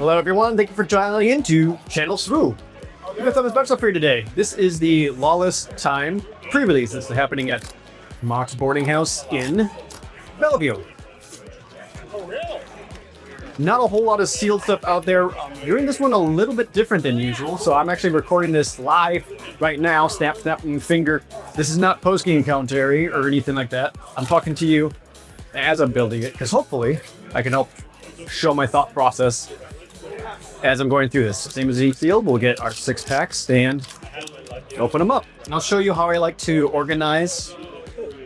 Hello everyone, thank you for dialing into Channel Swoo. We have something special for you today. This is the Lawless Time pre-release. This is happening at Mock's boarding house in Bellevue. Not a whole lot of sealed stuff out there. Doing this one a little bit different than usual, so I'm actually recording this live right now, snapping finger. This is not post-game commentary or anything like that. I'm talking to you as I'm building it, because hopefully I can help show my thought process as I'm going through this. Same as each sealed, we'll get our 6 packs and open them up. And I'll show you how I like to organize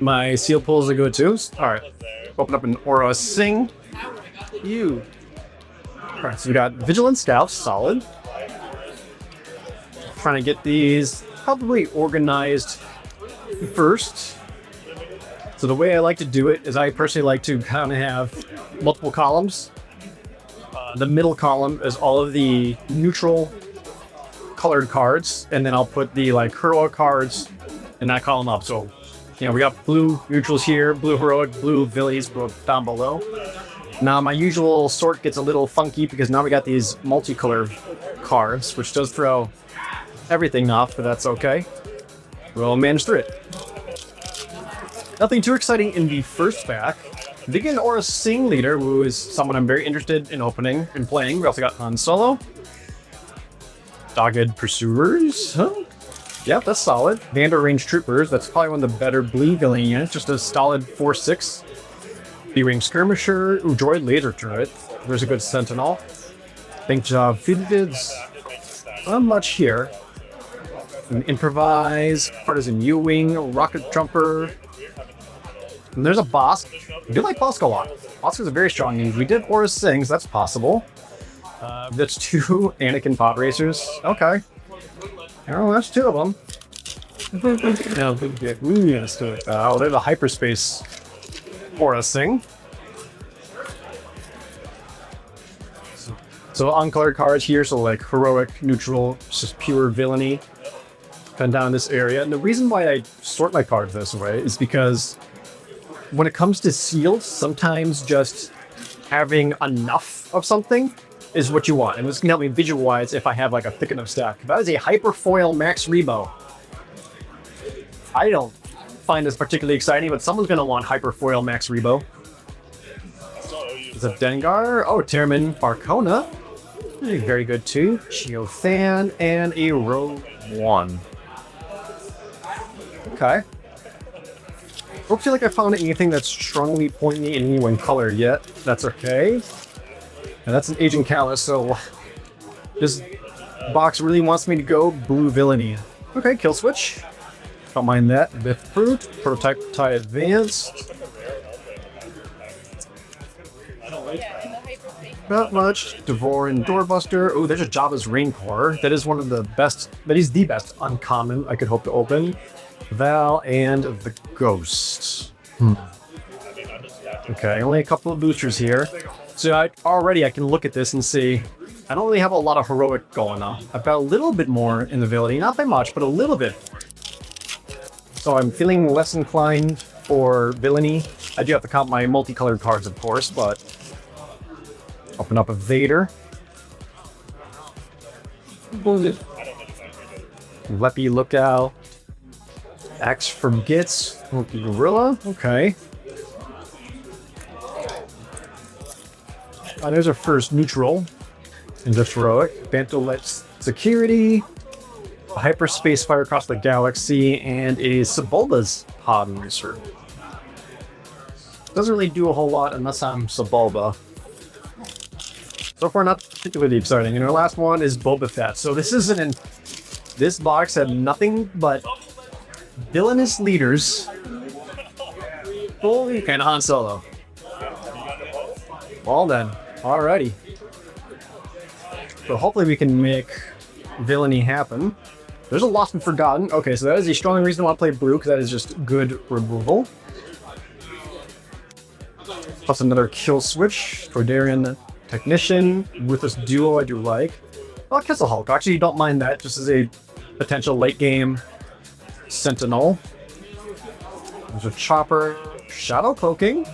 my seal pulls to go to. All right, open up an Aura Sing. All right, so we got Vigilant Scouts, solid. Trying to get these probably organized first. So the way I like to do it is I personally like to kind of have multiple columns. The middle column is all of the neutral colored cards, and then I'll put the heroic cards in that column up. So, you know, we got blue neutrals here, blue heroic, blue villains down below. Now my usual sort gets a little funky because now we got these multicolored cards, which does throw everything off, but that's okay. We'll manage through it. Nothing too exciting in the first pack. We get an Aura Sing leader, who is someone I'm very interested in opening and playing. We also got Han Solo. Dogged Pursuers. Huh? Yep, that's solid. Vandal Range Troopers. That's probably one of the better bleed villain units. Just a solid 4/6. B-Wing Skirmisher. Ooh, Droid Laser Turret. There's a good Sentinel. Think Job Fugitives. Not much here. An Improvise. Partisan U-Wing. Rocket Jumper. And there's a Bosk. I do like Bosk a lot. Bosk is a very strong unit. We did Aura Sings, that's possible. That's 2 Anakin Pod Racers. Okay. Oh, that's 2 of them. Oh, there's a Hyperspace Aura Sing. So uncolored cards here, so like heroic, neutral, just pure villainy. Come down this area. And the reason why I sort my cards this way is because when it comes to seals, sometimes just having enough of something is what you want. And this can help me visualize if I have like a thick enough stack. That is a Hyperfoil Max Rebo. I don't find this particularly exciting, but someone's going to want Hyperfoil Max Rebo. There's a Dengar. Oh, Termin Barcona. Very good too. Geothan and a Rogue One. Okay. Don't feel like I found anything that's strongly pointy in any one color yet. That's okay. And that's an Agent Callus, so this box really wants me to go blue villainy. Okay, Kill Switch. Don't mind that. Biff Fruit. Prototype Tie Advanced. Not much. Devorin Doorbuster. Oh, there's a Jabba's Raincore. That is one of the best, that is the best uncommon I could hope to open. Val and the Ghost. Okay, only a couple of boosters here. So I can look at this and see, I don't really have a lot of heroic going on. I've got a little bit more in the villainy, not by much, but a little bit. So I'm feeling less inclined for villainy. I do have to count my multicolored cards, of course, but open up a Vader. Leppy Lookout. Axe Forgets. Gorilla. Okay. There's our first neutral. And just heroic. Bantolet Security. A Hyperspace Fire Across the Galaxy. And a Sebulba's Pod Racer. Doesn't really do a whole lot unless I'm Sebulba. So far, not particularly exciting. And our last one is Boba Fett. So this isn't in. This box had nothing but villainous leaders. Holy and Han Solo. Well then, alrighty. So hopefully we can make villainy happen. There's a Lost and Forgotten. Okay, so that is a strong reason I want to play blue, because that is just good removal. Plus another Kill Switch. Toydarian Technician. Ruthless Duo I do like. Oh, Kessel Hulk. Actually, you don't mind that, just as a potential late game Sentinel. There's a Chopper. Shadow Cloaking.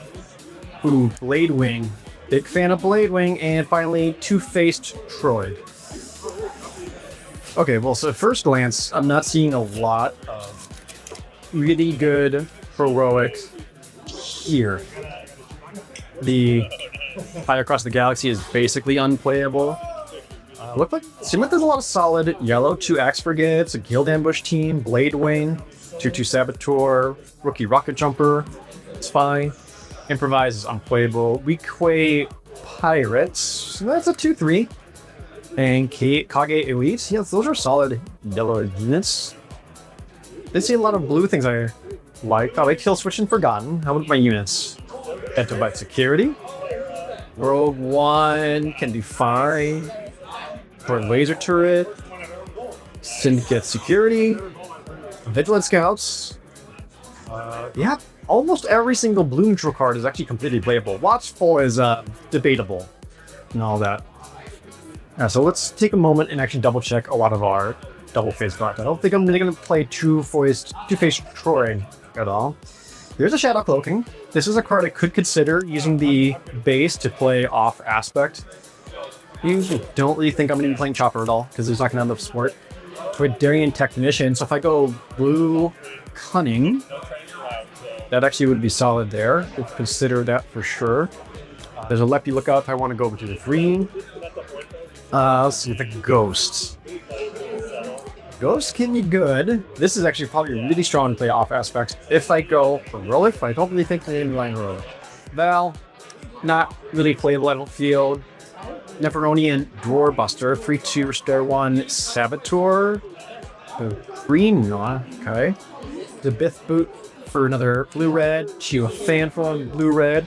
Ooh, Blade Wing. Big fan of Bladewing, and finally, Two-Faced Troid. Okay, well, so at first glance, I'm not seeing a lot of really good heroics here. The Fire Across the Galaxy is basically unplayable. Seems like there's a lot of solid yellow, 2 Axe Frigates, a Guild Ambush Team, Bladewing, 2/2 Saboteur, Rookie Rocket Jumper. It's fine. Improvise is unplayable. Weakway Pirates. That's a 2/3. And Kage Elite. Yes, those are solid yellow units. Didn't see a lot of blue things I like. I like Kill Switch and Forgotten. How about my units? Petabyte Security. Rogue One can do fine. For Laser Turret. Syndicate Security. Vigilant Scouts. Yeah, almost every single blue neutral card is actually completely playable. Watchful is debatable and all that. So let's take a moment and actually double check a lot of our double face cards. I don't think I'm really going to play Two-Faced Troid at all. There's a Shadow Cloaking. This is a card I could consider using the base to play off aspect. Usually don't really think I'm going to be playing Chopper at all because there's not going to have enough support. With Darien Technician, so if I go blue Cunning, that actually would be solid there. We'll consider that for sure. There's a Leppy Lookout if I want to go over to the green. Let's see the Ghost. Ghost can be good. This is actually probably really strong to play off aspects. If I go Heroic, I don't really think I'm in line Heroic. Val, not really playable, I don't feel. Neferonian Doorbuster, 3/2 Restore 1 Saboteur. The green one, okay. The Bith Boot for another blue-red. Chio Fanful, blue-red.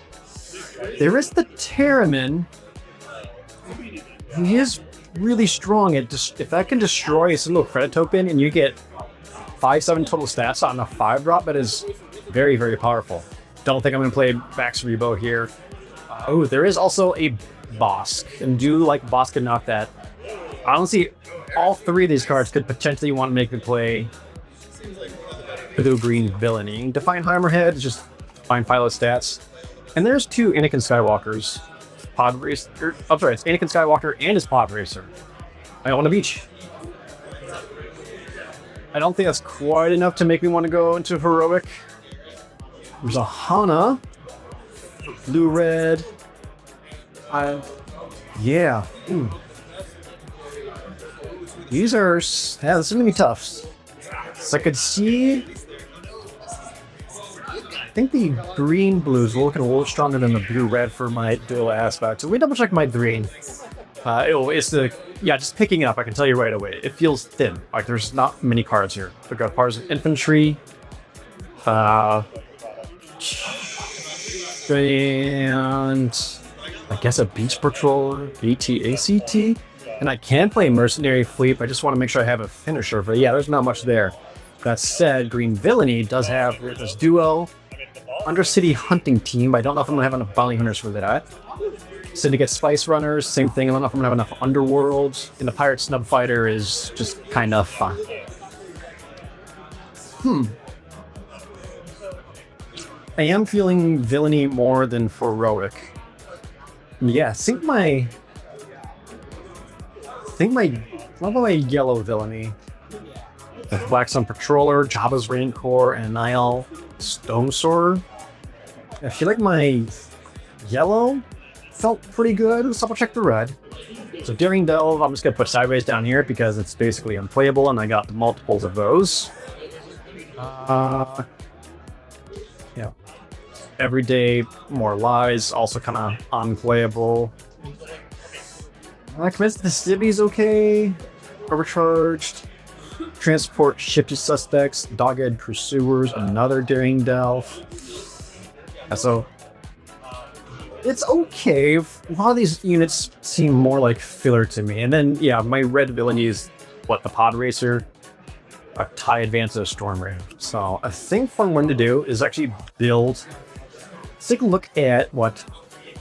There is the Terramin. He is really strong. If that can destroy a single credit token and you get 5/7 total stats on a 5-drop, that is very, very powerful. Don't think I'm going to play Max Rebo here. Oh, there is also a Bosk, and do like Bosk enough that honestly, all 3 of these cards could potentially want to make me play blue-green Villainy. Define Hammerhead is just fine Philo stats. And there's 2 Anakin Skywalkers. Pod Racer. I'm sorry, it's Anakin Skywalker and his Pod Racer. I own a beach. I don't think that's quite enough to make me want to go into Heroic. There's a Hana. Blue-red. Yeah. Ooh. These are... Yeah, this is going to be tough. So I could see... I think the green-blues will look a little stronger than the blue-red for my dual aspect. So we double-check my green. It's the... Yeah, just picking it up, I can tell you right away. It feels thin. Like, there's not many cards here. We've got Partisan Infantry. And... I guess a Beach Patrol, BTACT, and I can play Mercenary Fleet, but I just want to make sure I have a finisher. But yeah, there's not much there. That said, Green Villainy does have this duo, Undercity Hunting Team. I don't know if I'm going to have enough Bounty Hunters for that. Syndicate Spice Runners, same thing. I don't know if I'm going to have enough Underworlds. And the Pirate Snub Fighter is just kind of fun. I am feeling Villainy more than Heroic. Yeah, I think my what about my yellow Villainy? The Black Sun Patroller, Jabba's Rancor, and Nile Stone Sword. I feel like my yellow felt pretty good. Let's double check the red. So Daring Delve, I'm just gonna put sideways down here because it's basically unplayable, and I got multiples of those. Yeah. Everyday, More Lies, also kind of unplayable. Commits to the City's okay. Overcharged. Transport Shifted Suspects, Dogged Pursuers, another Daring Delve. So, it's okay. A lot of these units seem more like filler to me. And then, yeah, my red villainy is, the Pod Racer? A TIE Advance of Storm Ram. So, I think what I'm going to do is actually build... Let's take a look at what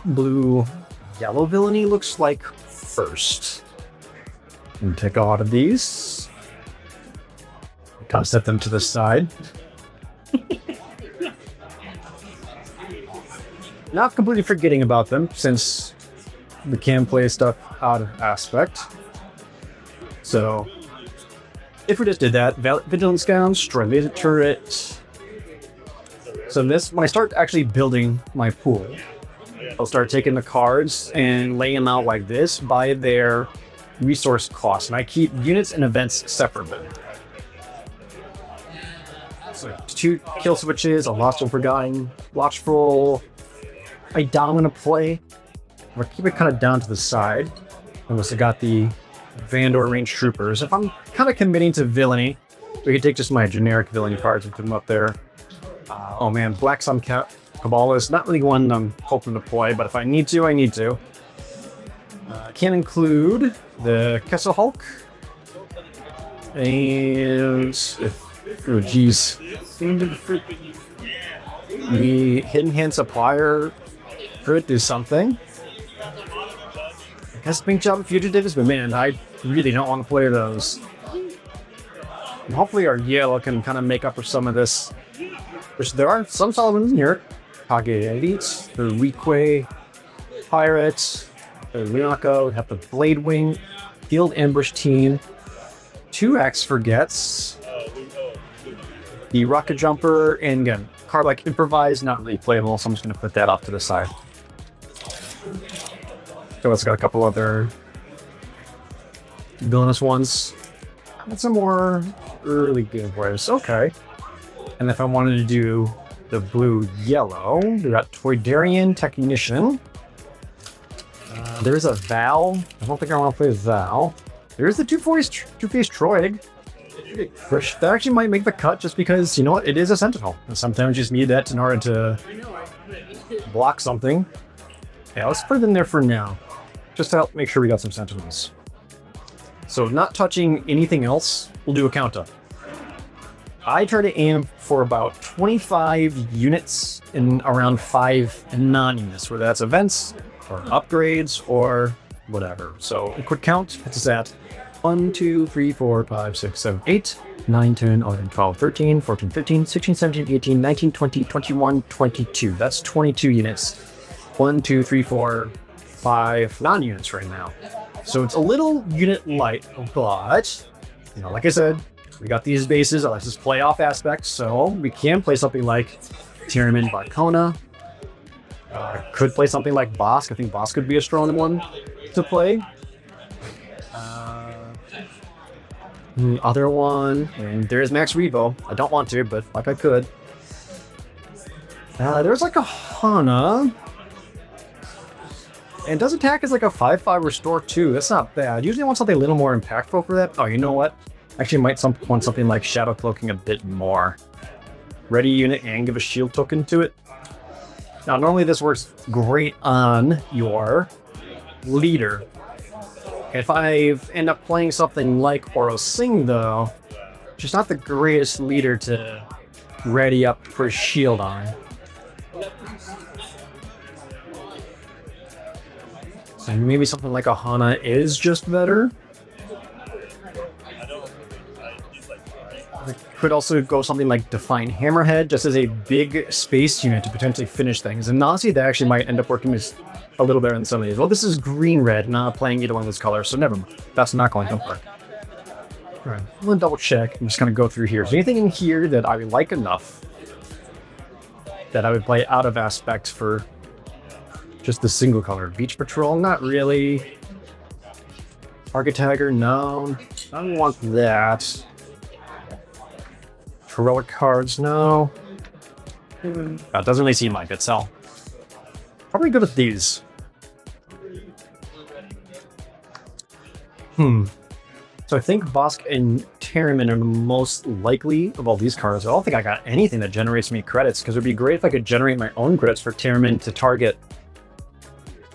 blue-yellow villainy looks like first. And take a lot of these. Kind of set them to the side. Not completely forgetting about them, since we can play stuff out of aspect. So if we just did that, Vigilance Gown, Destroy Laser Turret. So this, when I start actually building my pool, I'll start taking the cards and laying them out like this by their resource cost. And I keep units and events separately. So 2 kill switches, a Lost and Forgotten, Watchful, a dominant play. I'll keep it kind of down to the side. Unless I got the Vandor Range Troopers. If I'm kind of committing to villainy, we could take just my generic villainy cards and put them up there. Oh man, Black Sun Cabal is not really one I'm hoping to play, but if I need to, I need to. Can include the Kessel Hulk. And... oh geez. The Hidden Hand Supplier could do something. I guess Pink Job Fugitives, but man, I really don't want to play those. And hopefully our yellow can kind of make up for some of this. Which there are some solid ones in here. Kage Elite, the Rique Pirates, the Ryoko, we have the Blade Wing, Guild Ambush Team, 2 Axe Forgets, the Rocket Jumper, and again, card like Improvise, not really playable, so I'm just going to put that off to the side. So it's got a couple other villainous ones. And some more early good players. Okay. And if I wanted to do the blue-yellow, we got Toydarian Technician. There's a Val. I don't think I want to play Val. There's the Two-Faced Troig. That actually might make the cut just because, you know what, it is a Sentinel. And sometimes you just need that in order to block something. Yeah, let's put it in there for now. Just to help make sure we got some Sentinels. So not touching anything else, we'll do a count-up. I try to aim for about 25 units and around 5 non-units, whether that's events or upgrades or whatever. So a quick count, it's at 1, 2, 3, 4, 5, 6, 7, 8, 9, 10, 11, 12, 13, 14, 15, 16, 17, 18, 19, 20, 21, 22. That's 22 units. 1, 2, 3, 4, 5 non-units right now. So it's a little unit light, but, you know, like I said, we got these bases, let's just play off aspects, so we can play something like Tyramin Barcona. Could play something like Bosk. I think Bosk could be a strong one to play. The other one, and there's Max Revo. I don't want to, but like I could. There's like a Hana. And does attack as like a 5/5 restore too. That's not bad. Usually I want something a little more impactful for that. Oh, you know what? Actually might want something like Shadow Cloaking a bit more. Ready unit and give a shield token to it. Now normally this works great on your leader. If I end up playing something like Oro Singh though, just not the greatest leader to ready up for shield on. So maybe something like a Hana is just better. I could also go something like Define Hammerhead, just as a big space unit to potentially finish things. And honestly, that actually might end up working a little better than some of these. Well, this is green-red, not playing either one of those colors, so never mind. That's not going to work. Alright, I'm going to double check. I'm just going to go through here. Is there anything in here that I like enough that I would play out of aspect for just the single color? Beach Patrol? Not really. Target Tagger? No. I don't want that. Heroic cards? No. That doesn't really seem like it, so probably good with these. So I think Bosk and Tyramin are the most likely of all these cards. I don't think I got anything that generates me credits, because it would be great if I could generate my own credits for Tyramin to target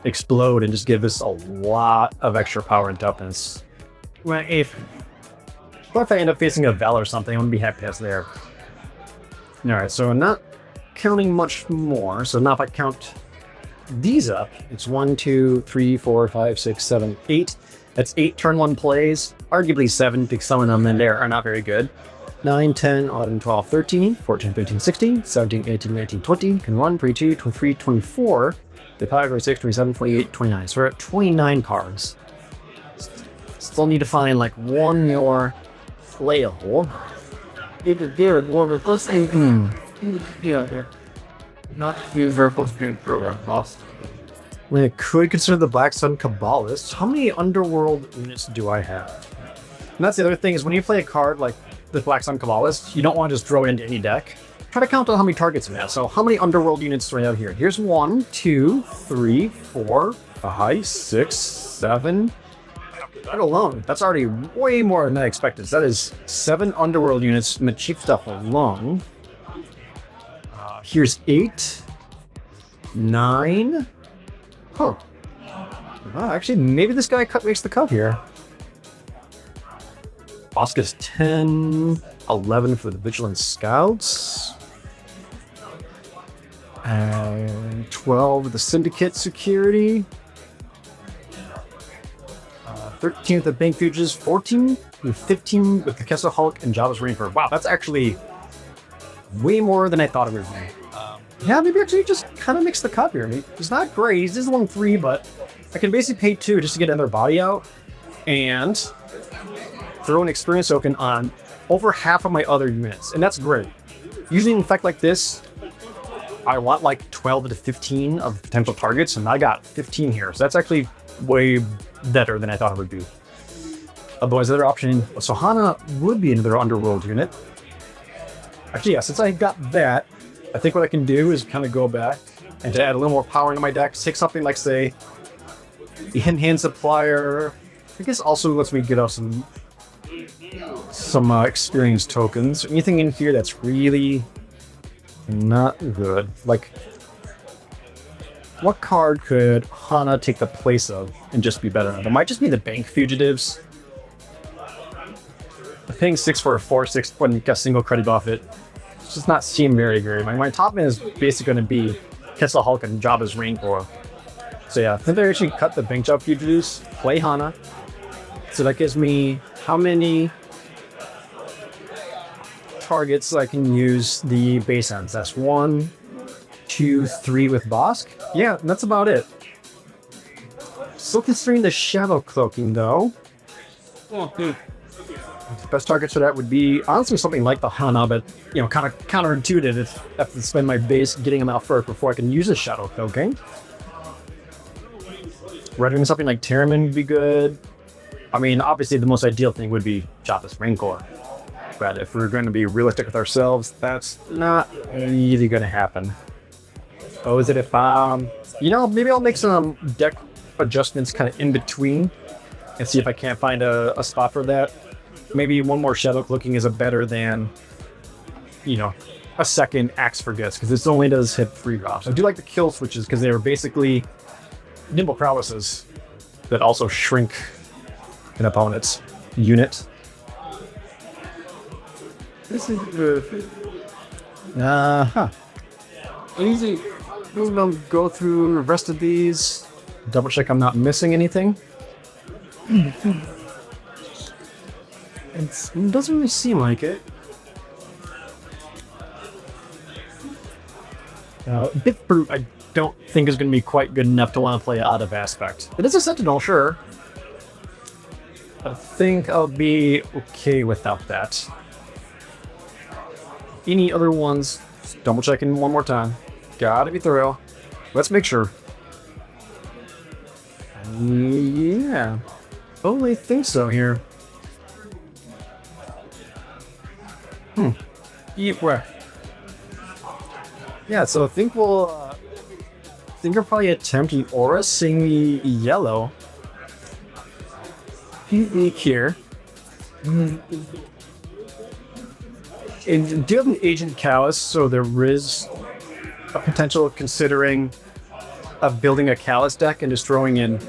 Explode and just give us a lot of extra power and toughness. Well, if I end up facing a Val or something, I'm gonna be happy that's there. Alright, so I'm not counting much more. So now if I count these up, it's 1, 2, 3, 4, 5, 6, 7, 8. That's 8 turn 1 plays. Arguably 7, because some of them in there are not very good. 9, 10, 11, 12, 13, 14, 15, 16, 17, 18, 19, 20. Can run, 22, 23, 24. 5, 26, 27, 28, 29. So we're at 29 cards. Still need to find like one more playable. Not use verbal stream program lost. We could consider the Black Sun Kabbalist. How many Underworld units do I have? And that's the other thing is when you play a card like the Black Sun Kabbalist, you don't want to just throw it into any deck. Try to count out how many targets it has. So how many Underworld units do I have here? Here's 1, 2, 3, 4, 5, 6, 7. That alone, that's already way more than I expected. So that is 7 Underworld units in the cheap stuff alone. Here's 8, 9. Huh. Actually, maybe this guy makes the cut here. Oscar's 10, 11 for the Vigilant Scouts. And 12 with the Syndicate Security. 13 with the Bank Fugitives. 14 and 15 with the Kessel Hulk and Jabba's Rainfur. Wow, that's actually way more than I thought it would be. Yeah, maybe actually just kind of mix the cut here. I mean, he's not great. He's just 1-3, but I can basically pay 2 just to get another body out and throw an experience token on over half of my other units, and that's great. Usually in effect like this, I want like 12 to 15 of potential targets, and I got 15 here, so that's actually way better than I thought it would be. Otherwise, the other option, Sohana would be another Underworld unit. Actually, yeah, since I got that, I think what I can do is kind of go back and to add a little more power into my deck, take something like, say, the Hand Supplier. I guess also lets me get out some experience tokens. Anything in here that's really not good. Like, what card could Hana take the place of and just be better? It might just be the Bank Fugitives. Paying 6 for a 4/6 when you get a single credit off it. It's just not seem very good. My top man is basically going to be Kessel Hulk and Jabba's Rainbow. So yeah, I think they actually cut the Bank Job Fugitives, play Hana. So that gives me how many targets I can use the base ends. That's 1, 2, 3 with Bosk. Yeah, that's about it. Still considering the Shadow Cloaking though. The best targets for that would be honestly something like the Hana, but you know, kind of counterintuitive if I have to spend my base getting them out first before I can use a Shadow Cloaking. Rendering something like Terramin would be good. I mean, obviously the most ideal thing would be Jabba's Rancor. But if we're going to be realistic with ourselves, that's not really going to happen. Oh, is it if, you know, maybe I'll make some deck adjustments kind of in between and see if I can't find a spot for that. Maybe one more Shadow Cloaking is a better than, you know, a second Axe for Gifts, because this only does hit 3 drops. I do like the kill switches because they are basically nimble prowesses that also shrink an opponent's unit. This is good. Easy. We'll go through the rest of these. Double check I'm not missing anything. It doesn't really seem like it. Bitfruit, I don't think is going to be quite good enough to want to play out of Aspect. It is a Sentinel, sure. I think I'll be okay without that. Any other ones? Just double checking one more time. Gotta be thorough. Let's make sure. Yeah. Only think so here. Where? Yeah, so I think we'll probably attempt the Aura, seeing the yellow. Here. And do you have an Agent Callus, so there is a potential of considering of building a Callus deck and just throwing in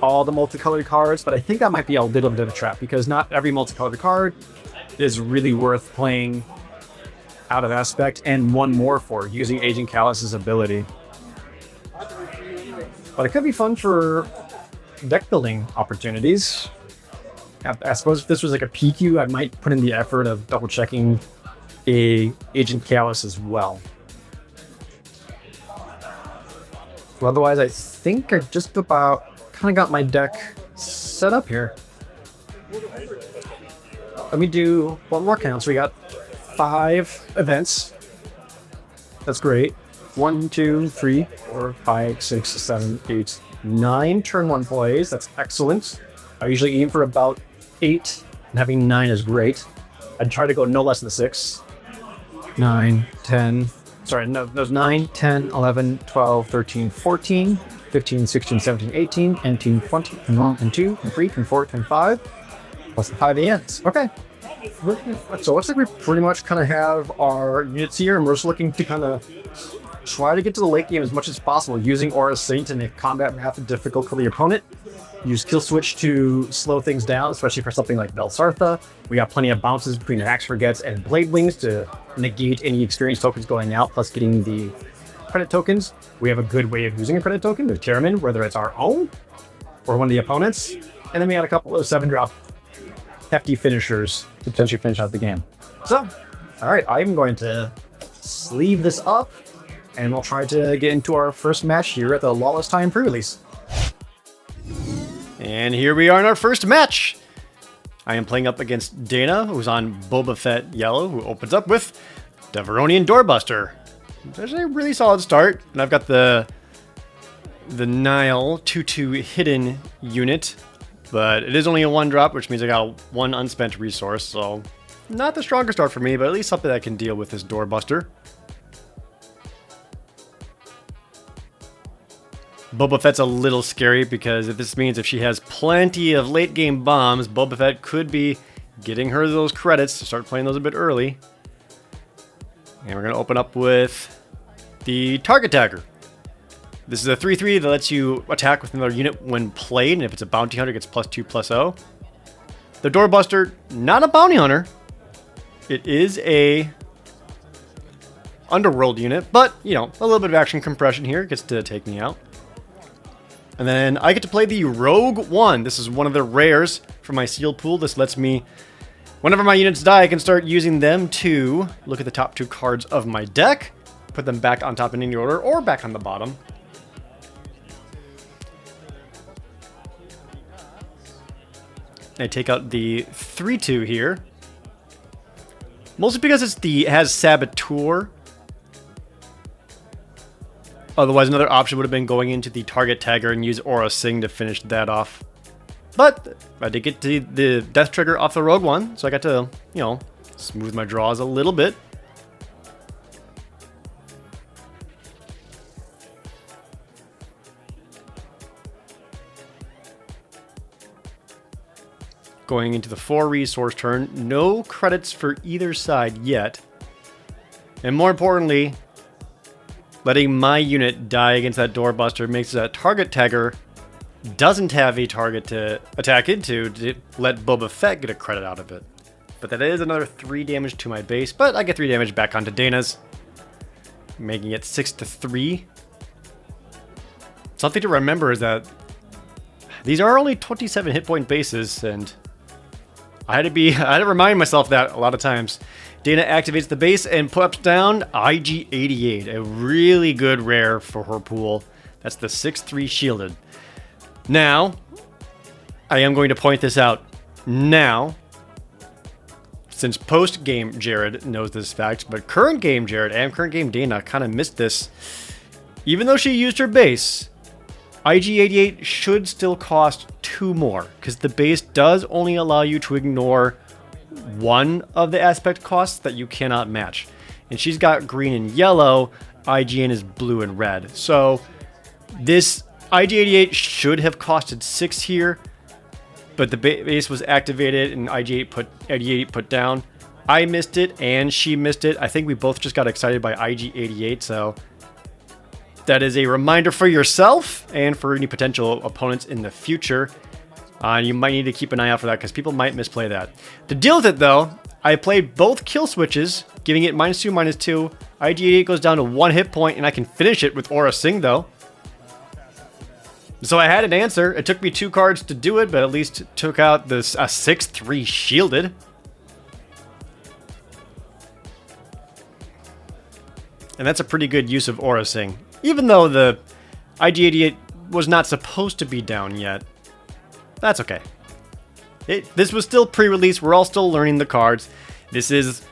all the multicolored cards, but I think that might be a little bit of a trap because not every multicolored card is really worth playing out of Aspect, and one more for using Agent Callus's ability. But it could be fun for deck building opportunities. I suppose if this was like a PQ, I might put in the effort of double checking a Agent Callus as well. Well, otherwise, I think I just about kind of got my deck set up here. Let me do one more count. So we got 5 events. That's great. 1, 2, 3, 4, 5, 6, 7, 8, 9 turn 1 plays. That's excellent. I usually aim for about 8, and having 9 is great. I'd try to go no less than 6. 9, 10. Sorry, no, those 9, 10, 11, 12, 13, 14, 15, 16, 17, 18, 19, 20, and 1, and 2, and 3, and 4, and 5. Plus the 5 ends. Okay. So it looks like we pretty much kind of have our units here, and we're just looking to kind of try to get to the late game as much as possible, using Aura Sync to make combat math difficult for the opponent. Use Kill Switch to slow things down, especially for something like Belsartha. We got plenty of bounces between Axe Forgets and Blade Wings to negate any experience tokens going out, plus getting the credit tokens. We have a good way of using a credit token to determine whether it's our own or one of the opponents. And then we had a couple of 7-drop hefty finishers to potentially finish out the game. So, all right, I'm going to sleeve this up, and we'll try to get into our first match here at the Lawless Time pre-release. And here we are in our first match. I am playing up against Dana, who's on Boba Fett Yellow, who opens up with Deveronian Doorbuster. There's a really solid start, and I've got the Nile 2/2 hidden unit, but it is only a 1-drop, which means I got 1 unspent resource, so not the strongest start for me, but at least something that can deal with this Doorbuster. Boba Fett's a little scary because this means if she has plenty of late game bombs, Boba Fett could be getting her those credits to start playing those a bit early. And we're going to open up with the Target Tagger. This is a 3/3 that lets you attack with another unit when played, and if it's a bounty hunter, it gets +2/+0. The Doorbuster, not a bounty hunter. It is a underworld unit, but, you know, a little bit of action compression here gets to take me out. And then I get to play the Rogue One. This is one of the rares for my sealed pool. This lets me, whenever my units die, I can start using them to look at the top 2 cards of my deck, put them back on top in any order, or back on the bottom. I take out the 3/2 here. Mostly because it has Saboteur. Otherwise, another option would have been going into the Target Tagger and use Aura Sing to finish that off. But I did get the Death Trigger off the Rogue One, so I got to, you know, smooth my draws a little bit. Going into the 4 resource turn, no credits for either side yet. And more importantly, letting my unit die against that Doorbuster makes that Target Tagger doesn't have a target to attack into to let Boba Fett get a credit out of it. But that is another 3 damage to my base, but I get 3 damage back onto Dana's, making it 6/3. Something to remember is that these are only 27 hit point bases, and I had to remind myself that a lot of times. Dana activates the base and puts down IG-88, a really good rare for her pool. That's the 6/3 shielded. Now, I am going to point this out now, since post-game Jared knows this fact, but current game Jared and current game Dana kind of missed this. Even though she used her base, IG-88 should still cost 2 more, because the base does only allow you to ignore one of the aspect costs that you cannot match. And she's got green and yellow, IGN is blue and red. So this IG-88 should have costed 6 here, but the base was activated and IG-88 put down. I missed it and she missed it. I think we both just got excited by IG-88, so that is a reminder for yourself and for any potential opponents in the future. You might need to keep an eye out for that because people might misplay that. To deal with it though, I played both kill switches, giving it -2, -2. IG-88 goes down to 1 hit point and I can finish it with Aura Sing though. So I had an answer. It took me 2 cards to do it, but at least took out this 6/3 shielded. And that's a pretty good use of Aura Sing. Even though the IG-88 was not supposed to be down yet. That's okay. This was still pre-release. We're all still learning the cards. This is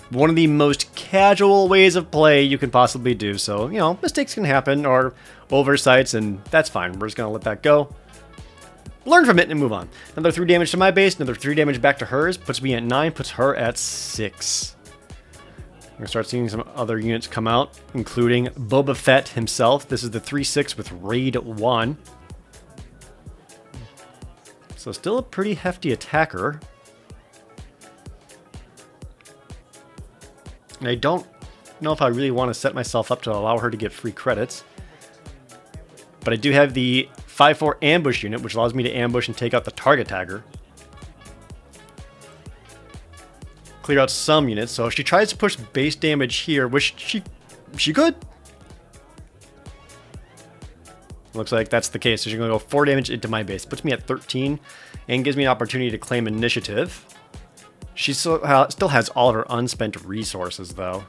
one of the most casual ways of play you can possibly do. So, you know, mistakes can happen or oversights, and that's fine. We're just going to let that go. Learn from it and move on. Another 3 damage to my base, another 3 damage back to hers. Puts me at 9, puts her at 6. We're going to start seeing some other units come out, including Boba Fett himself. This is the 3/6 with Raid 1. So still a pretty hefty attacker. And I don't know if I really want to set myself up to allow her to get free credits. But I do have the 5/4 ambush unit, which allows me to ambush and take out the target tagger. Clear out some units, so if she tries to push base damage here, which she could. Looks like that's the case, so she's going to go 4 damage into my base. Puts me at 13 and gives me an opportunity to claim initiative. She still has all of her unspent resources, though.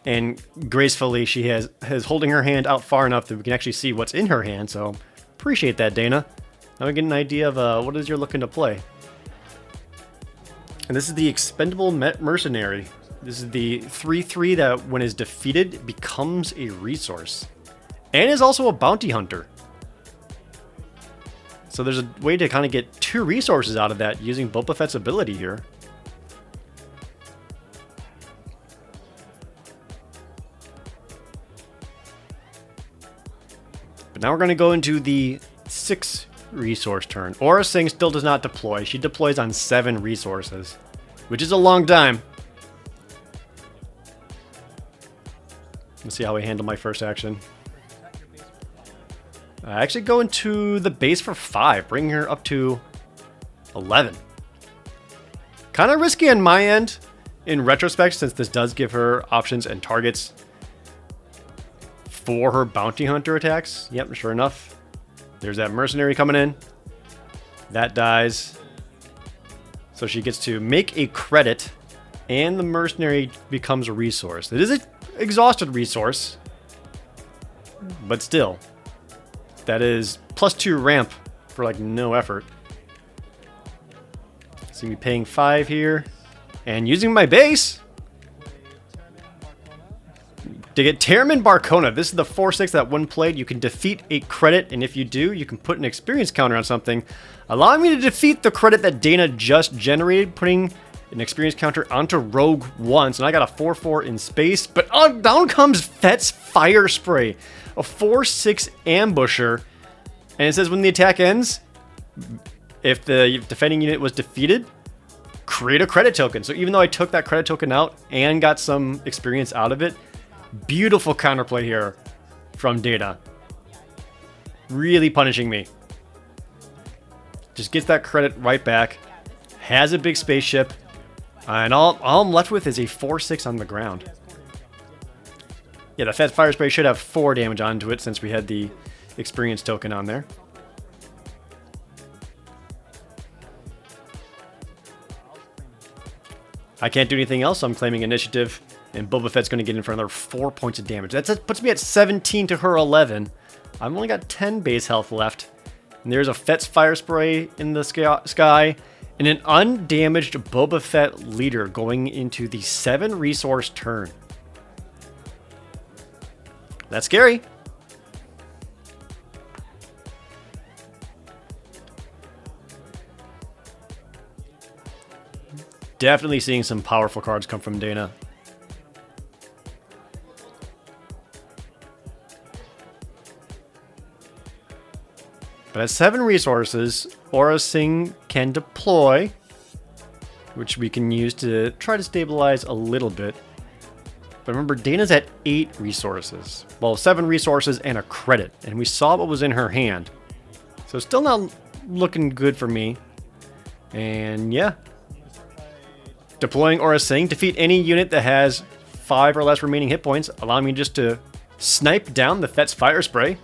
And gracefully, she is holding her hand out far enough that we can actually see what's in her hand, so appreciate that, Dana. Now we get an idea of what it is you're looking to play. And this is the Expendable Mercenary. This is the 3/3 that when is defeated becomes a resource. And is also a bounty hunter. So there's a way to kind of get 2 resources out of that using Boba Fett's ability here. But now we're going to go into the 6 resource turn. Aura Singh still does not deploy. She deploys on 7 resources, which is a long time. Let's see how we handle my first action. I actually go into the base for 5, bringing her up to 11. Kind of risky on my end in retrospect, since this does give her options and targets for her bounty hunter attacks. Yep, sure enough. There's that mercenary coming in. That dies. So she gets to make a credit, and the mercenary becomes a resource. It is an exhausted resource, but still. That is +2 ramp for like no effort. See me paying 5 here. And using my base to get Terramin Barcona. This is the 4/6 that when played, you can defeat a credit, and if you do, you can put an experience counter on something, allowing me to defeat the credit that Dana just generated, putting an experience counter onto Rogue once, and I got a 4/4 in space, but down comes Fett's Fire Spray, a 4/6 ambusher, and it says when the attack ends, if the defending unit was defeated, create a credit token. So even though I took that credit token out and got some experience out of it, beautiful counterplay here from Dana. Really punishing me. Just gets that credit right back, has a big spaceship, and all I'm left with is a 4/6 on the ground. Yeah, the Fett Fire Spray should have 4 damage onto it since we had the experience token on there. I can't do anything else, so I'm claiming initiative, and Boba Fett's going to get in for another 4 points of damage. That puts me at 17 to her 11. I've only got 10 base health left. And there's a Fett's Fire Spray in the sky, and an undamaged Boba Fett leader going into the 7 resource turn. That's scary. Definitely seeing some powerful cards come from Dana. But at 7 resources, Aura Singh can deploy, which we can use to try to stabilize a little bit. But remember, Dana's at 8 resources. Well, 7 resources and a credit. And we saw what was in her hand. So still not looking good for me. And yeah. Deploying Aura Singh, defeat any unit that has 5 or less remaining hit points, allowing me just to snipe down the Fett's Fire Spray.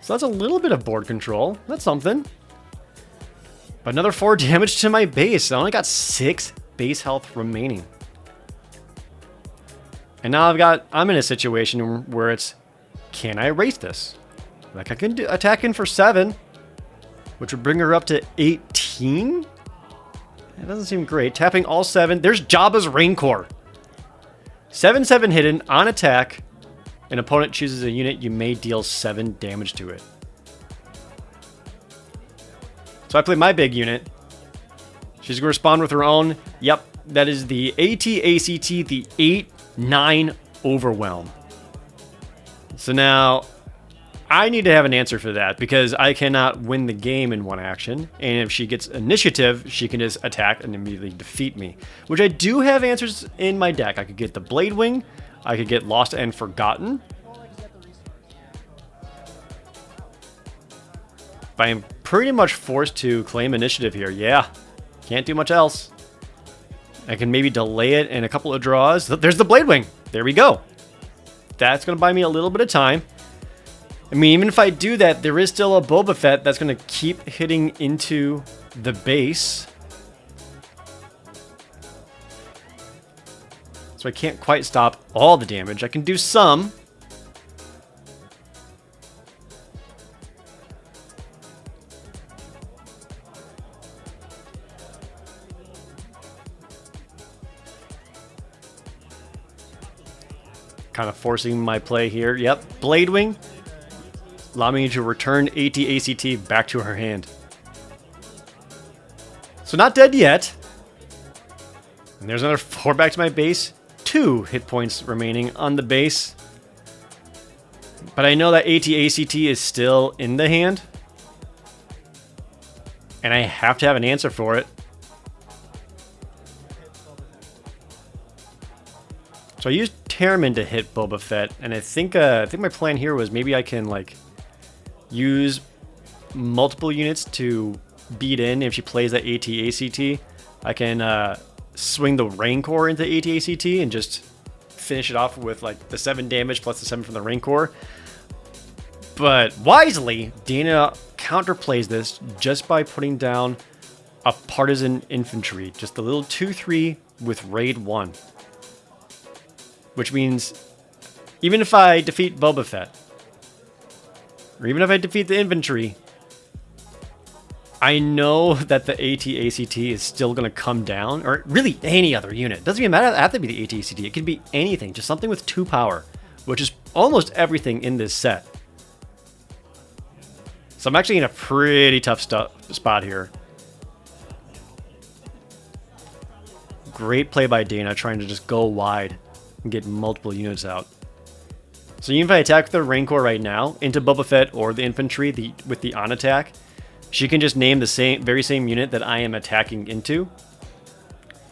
So that's a little bit of board control. That's something. But another 4 damage to my base. I only got 6 base health remaining. And now I'm in a situation where it's, can I erase this? Like I can attack in for 7, which would bring her up to 18. That doesn't seem great. Tapping all 7. There's Jabba's Rancor. 7/7 hidden on attack. An opponent chooses a unit, you may deal 7 damage to it. So I play my big unit. She's going to respond with her own. Yep, that is the AT-ACT, the 8/9 Overwhelm. So now I need to have an answer for that because I cannot win the game in one action. And if she gets initiative, she can just attack and immediately defeat me. Which I do have answers in my deck. I could get the Blade Wing. I could get Lost and Forgotten. But I am pretty much forced to claim initiative here. Yeah, can't do much else. I can maybe delay it in a couple of draws. There's the Blade Wing. There we go. That's going to buy me a little bit of time. I mean, even if I do that, there is still a Boba Fett that's going to keep hitting into the base. So I can't quite stop all the damage. I can do some. Kind of forcing my play here. Yep, Blade Wing. Allow me to return AT-ACT back to her hand. So not dead yet. And there's another 4 back to my base. 2 hit points remaining on the base. But I know that AT-ACT is still in the hand. And I have to have an answer for it. So I used Tearman to hit Boba Fett, and I think my plan here was maybe I can like use multiple units to beat in. If she plays that AT-ACT, I can swing the Rancor into AT-ACT and just finish it off with like the 7 damage plus the 7 from the Rancor. But wisely, Dana counterplays this just by putting down a Partisan Infantry, just a little 2/3 with Raid 1. Which means, even if I defeat Boba Fett, or even if I defeat the infantry, I know that the AT-ACT is still going to come down, or really any other unit. It doesn't even matter, have to be the AT-ACT. It could be anything, just something with 2 power, which is almost everything in this set. So I'm actually in a pretty tough spot here. Great play by Dana, trying to just go wide and get multiple units out. So even if I attack the Rancor right now into Boba Fett or the infantry with the on attack, she can just name the very same unit that I am attacking into,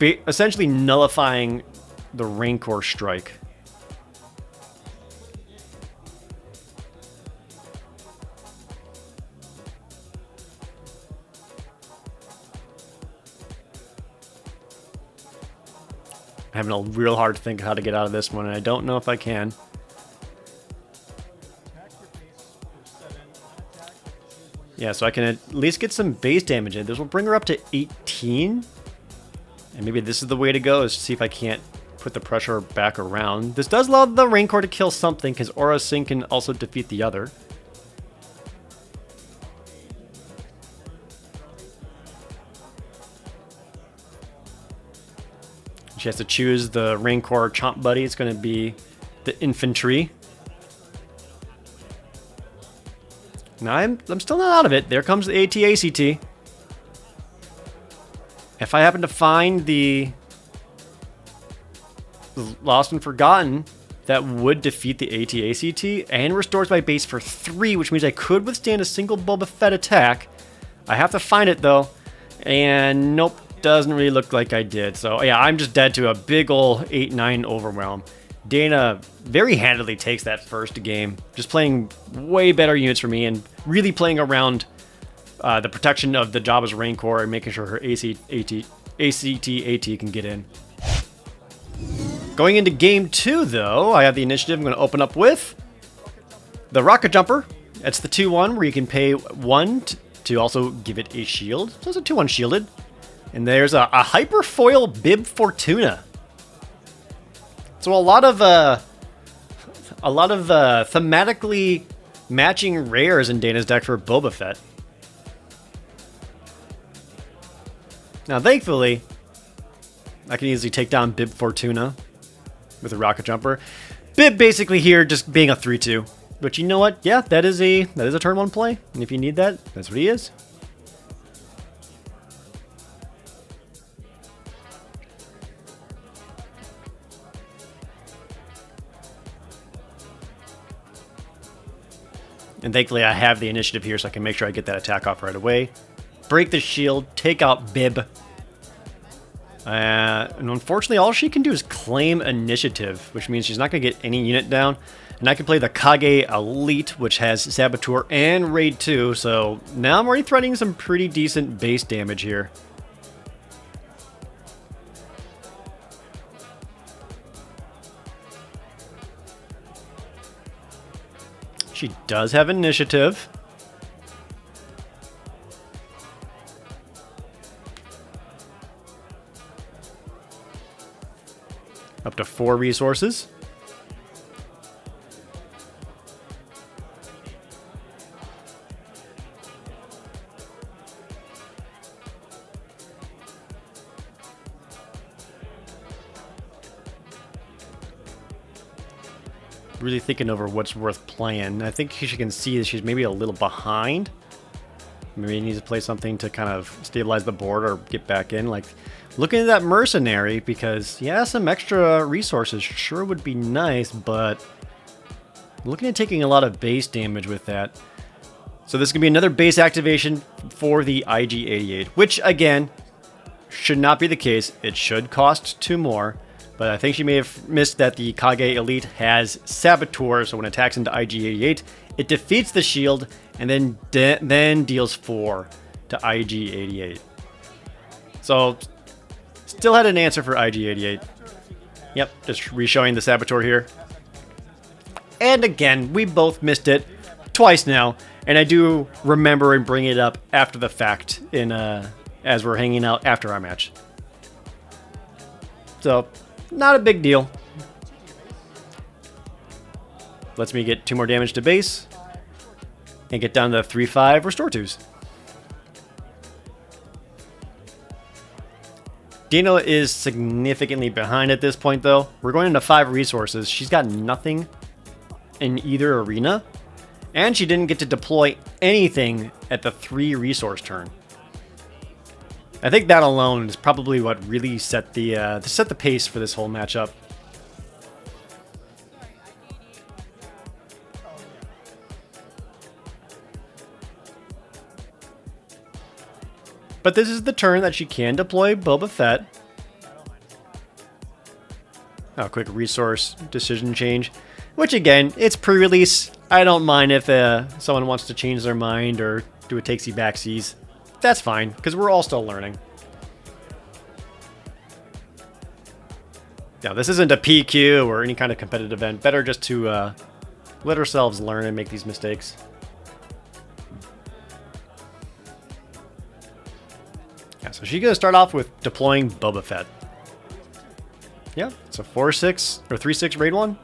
essentially nullifying the Rancor strike. I'm having a real hard to think how to get out of this one, and I don't know if I can. Yeah, so I can at least get some base damage in. This will bring her up to 18. And maybe this is the way to go, is to see if I can't put the pressure back around. This does allow the Rancor to kill something, because Aura Sync can also defeat the other. She has to choose the Rancor Chomp Buddy. It's going to be the infantry. Now I'm still not out of it. There comes the AT-ACT. If I happen to find the Lost and Forgotten, that would defeat the AT-ACT and restores my base for 3, which means I could withstand a single Boba Fett attack. I have to find it though, and nope, doesn't really look like I did. So yeah, I'm just dead to a big ol' 8/9 Overwhelm. Dana very handily takes that first game, just playing way better units for me and really playing around the protection of the Jabba's Rancor and making sure her ACT-AT can get in. Going into game 2, though, I have the initiative I'm going to open up with the Rocket Jumper. That's the 2/1 where you can pay 1 to also give it a shield. So it's a 2/1 shielded. And there's a Hyperfoil Bib Fortuna. So a lot of thematically matching rares in Dana's deck for Boba Fett. Now, thankfully, I can easily take down Bib Fortuna with a Rocket Jumper. Bib basically here just being a 3-2. But you know what? Yeah, that is a turn 1 play. And if you need that, that's what he is. And thankfully I have the initiative here so I can make sure I get that attack off right away. Break the shield, take out Bib. And unfortunately, all she can do is claim initiative, which means she's not going to get any unit down. And I can play the Kage Elite, which has Saboteur and Raid 2, so now I'm already threatening some pretty decent base damage here. She does have initiative. Up to 4 resources. Really thinking over what's worth playing. I think she can see that she's maybe a little behind. Maybe needs to play something to kind of stabilize the board or get back in. Like, looking at that mercenary, because, yeah, some extra resources sure would be nice, but looking at taking a lot of base damage with that. So this is going to be another base activation for the IG-88, which, again, should not be the case. It should cost 2 more. But I think she may have missed that the Kage Elite has Saboteur, so when it attacks into IG-88, it defeats the shield and then deals 4 to IG-88. So, still had an answer for IG-88. Yep, just re-showing the Saboteur here. And again, we both missed it twice now, and I do remember and bring it up after the fact in as we're hanging out after our match. So, not a big deal. Lets me get 2 more damage to base and get down to 3-5 restore 2s. Dino is significantly behind at this point, though. We're going into 5 resources. She's got nothing in either arena, and she didn't get to deploy anything at the 3 resource turn. I think that alone is probably what really set the pace for this whole matchup. But this is the turn that she can deploy Boba Fett. Oh, quick resource decision change. Which again, it's pre-release. I don't mind if someone wants to change their mind or do a takesy-backsies. That's fine, because we're all still learning. Now, this isn't a PQ or any kind of competitive event. Better just to let ourselves learn and make these mistakes. Yeah, so she's going to start off with deploying Boba Fett. Yeah, it's a 4-6 or 3-6 raid 1.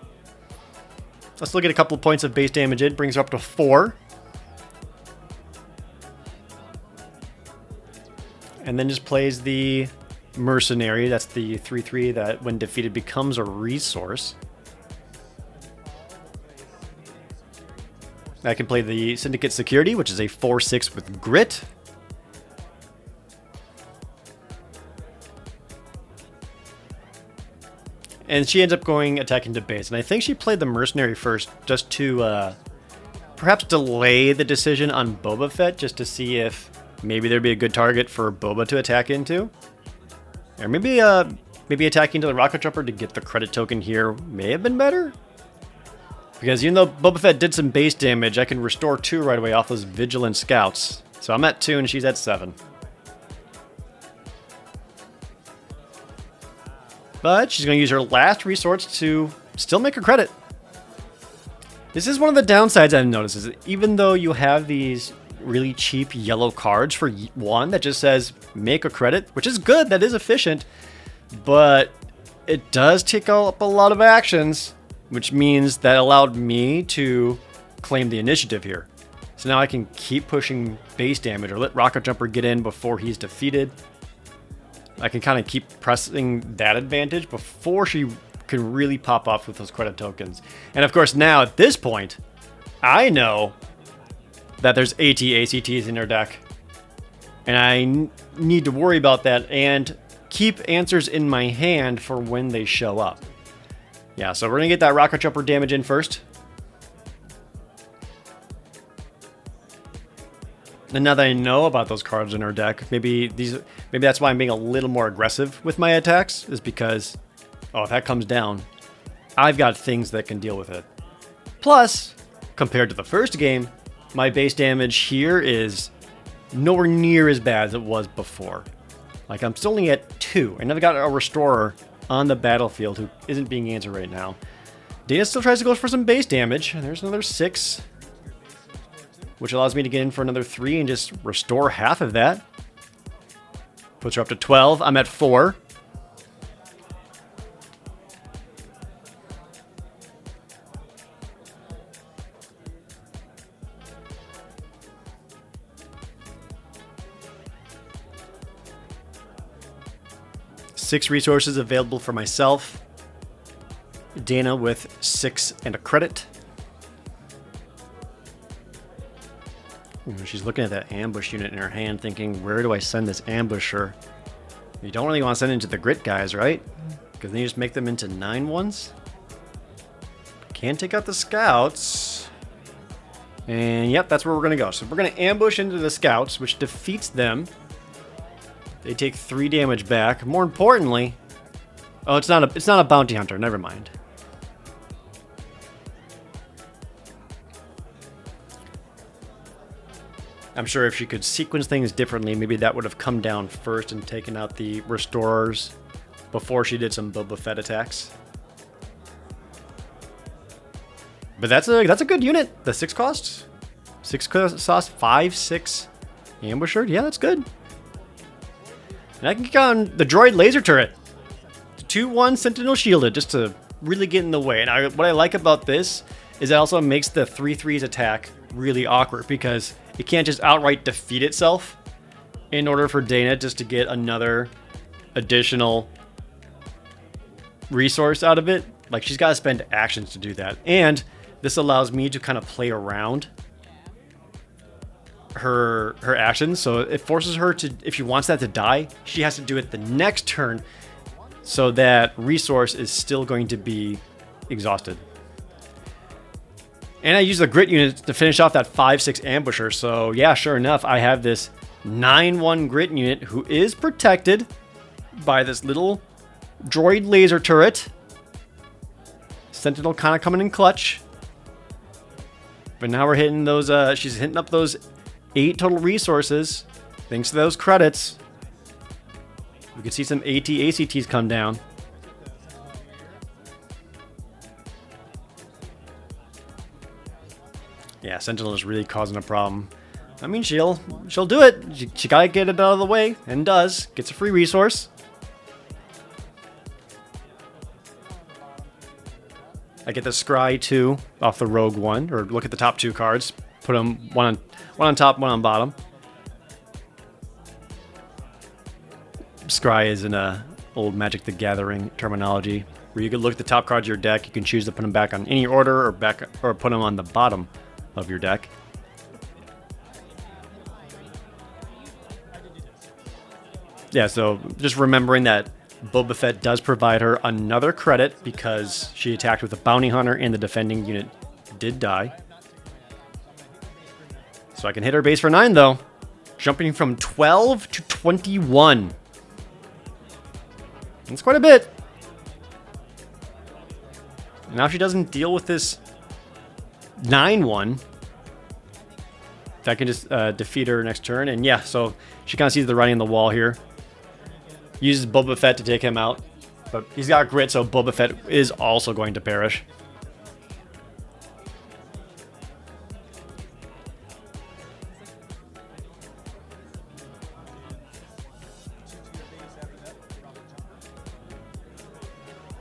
Let's look at a couple of points of base damage. It brings her up to 4. And then just plays the mercenary. That's the 3-3 that when defeated becomes a resource. I can play the Syndicate Security, which is a 4-6 with grit. And she ends up going attacking to base. And I think she played the mercenary first just to perhaps delay the decision on Boba Fett, just to see if maybe there'd be a good target for Boba to attack into. Or maybe attacking to the Rocket Jumper to get the credit token here may have been better. Because even though Boba Fett did some base damage, I can restore 2 right away off those Vigilant Scouts. So I'm at 2 and she's at 7. But she's going to use her last resource to still make her credit. This is one of the downsides I've noticed, is that even though you have these really cheap yellow cards for 1 that just says make a credit, which is good, that is efficient, but it does take up a lot of actions, which means that allowed me to claim the initiative here. So now I can keep pushing base damage or let Rocket Jumper get in before he's defeated. I can kind of keep pressing that advantage before she can really pop off with those credit tokens. And of course now at this point, I know that there's AT-ACTs in her deck. And I need to worry about that and keep answers in my hand for when they show up. Yeah, so we're going to get that Rocket Jumper damage in first. And now that I know about those cards in her deck, maybe that's why I'm being a little more aggressive with my attacks, is because, oh, if that comes down, I've got things that can deal with it. Plus, compared to the first game, my base damage here is nowhere near as bad as it was before. Like, I'm still only at 2, and I've got a Restorer on the battlefield who isn't being answered right now. Dana still tries to go for some base damage, and there's another 6. Which allows me to get in for another 3 and just restore half of that. Puts her up to 12. I'm at 4. Six resources available for myself. Dana with 6 and a credit. She's looking at that ambush unit in her hand thinking, where do I send this ambusher? You don't really want to send it into the grit guys, right? Because then you just make them into 9/1s. Can take out the scouts. And yep, that's where we're going to go. So we're going to ambush into the scouts, which defeats them. They take 3 damage back. More importantly, oh, it's not a bounty hunter. Never mind. I'm sure if she could sequence things differently, maybe that would have come down first and taken out the Restorers before she did some Boba Fett attacks. But that's a good unit. The 6 cost? 6 cost, 5, 6 ambusher? Yeah, that's good. And I can get on the droid laser turret. 2/1 Sentinel shielded just to really get in the way. And what I like about this is it also makes the 3/3's attack really awkward because it can't just outright defeat itself in order for Dana just to get another additional resource out of it. Like, she's got to spend actions to do that. And this allows me to kind of play around her actions. So it forces her to, if she wants that to die, she has to do it the next turn so that resource is still going to be exhausted. And I use the grit unit to finish off that 5/6 ambusher. So yeah, sure enough, I have this 9/1 grit unit who is protected by this little droid laser turret. Sentinel kind of coming in clutch. But now we're hitting those, she's hitting up those 8 total resources. Thanks to those credits. We can see some AT-ACTs come down. Yeah, Sentinel is really causing a problem. I mean, she'll do it. She gotta get it out of the way, and does. Gets a free resource. I get the Scry 2 off the Rogue 1, or look at the top 2 cards. Put them one on top, one on bottom. Scry is in old Magic the Gathering terminology, where you can look at the top cards of your deck. You can choose to put them back on any order, or put them on the bottom of your deck. Yeah, so just remembering that Boba Fett does provide her another credit because she attacked with a bounty hunter and the defending unit did die. So I can hit her base for 9 though, jumping from 12 to 21. That's quite a bit. Now she doesn't deal with this 9/1. That can just defeat her next turn. And yeah, so she kind of sees the writing on the wall here. Uses Boba Fett to take him out. But he's got grit, so Boba Fett is also going to perish.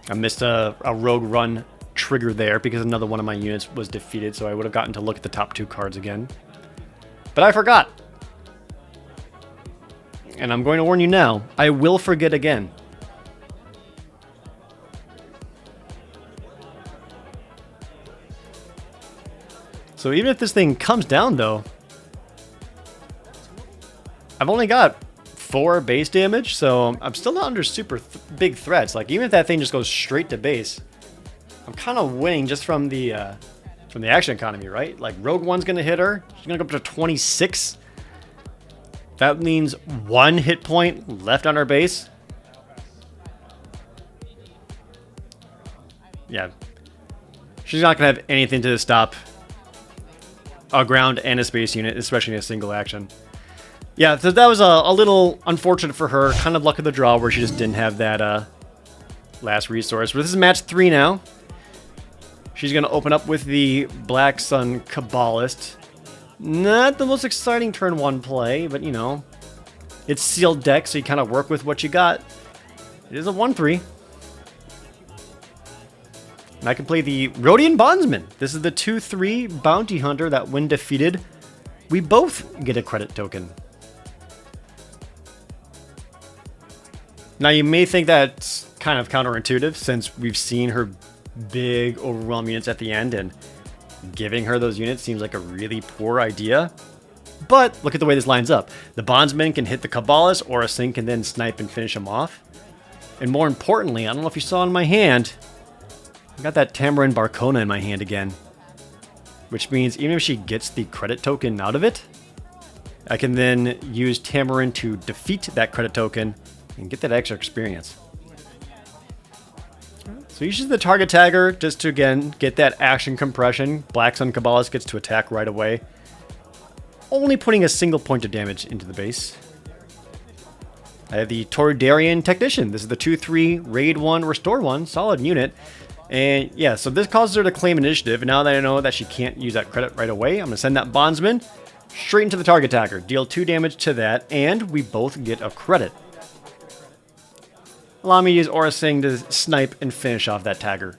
I missed a rogue run trigger there because another one of my units was defeated, so I would have gotten to look at the top 2 cards again. But I forgot. And I'm going to warn you now, I will forget again. So even if this thing comes down, though, I've only got 4 base damage, so I'm still not under super big threats. Like, even if that thing just goes straight to base, I'm kind of winning just from the action economy, right? Like, Rogue One's going to hit her. She's going to go up to 26. That means 1 hit point left on her base. Yeah. She's not going to have anything to stop a ground and a space unit, especially in a single action. Yeah, so that was a little unfortunate for her. Kind of luck of the draw where she just didn't have that last resource. But this is match 3 now. She's going to open up with the Black Sun Kabbalist. Not the most exciting turn 1 play, but you know, it's sealed deck, so you kind of work with what you got. It is a 1-3. And I can play the Rhodian Bondsman. This is the 2-3 Bounty Hunter that when defeated, we both get a credit token. Now you may think that's kind of counterintuitive since we've seen her big overwhelm units at the end, and giving her those units seems like a really poor idea. But look at the way this lines up. The Bondsman can hit the Kabbalist, or a Singh can then snipe and finish him off. And more importantly, I don't know if you saw in my hand, I got that Tamarin Barcona in my hand again. Which means even if she gets the credit token out of it, I can then use Tamarin to defeat that credit token and get that extra experience. So usually the target tagger just to, again, get that action compression. Black Sun Kabbalist gets to attack right away. Only putting a single point of damage into the base. I have the Toydarian Technician. This is the 2-3 Raid 1, Restore 1. Solid unit. And yeah, so this causes her to claim initiative. And now that I know that she can't use that credit right away, I'm going to send that Bondsman straight into the target tagger. Deal 2 damage to that, and we both get a credit. Allow me to use Aura Singh to snipe and finish off that tagger.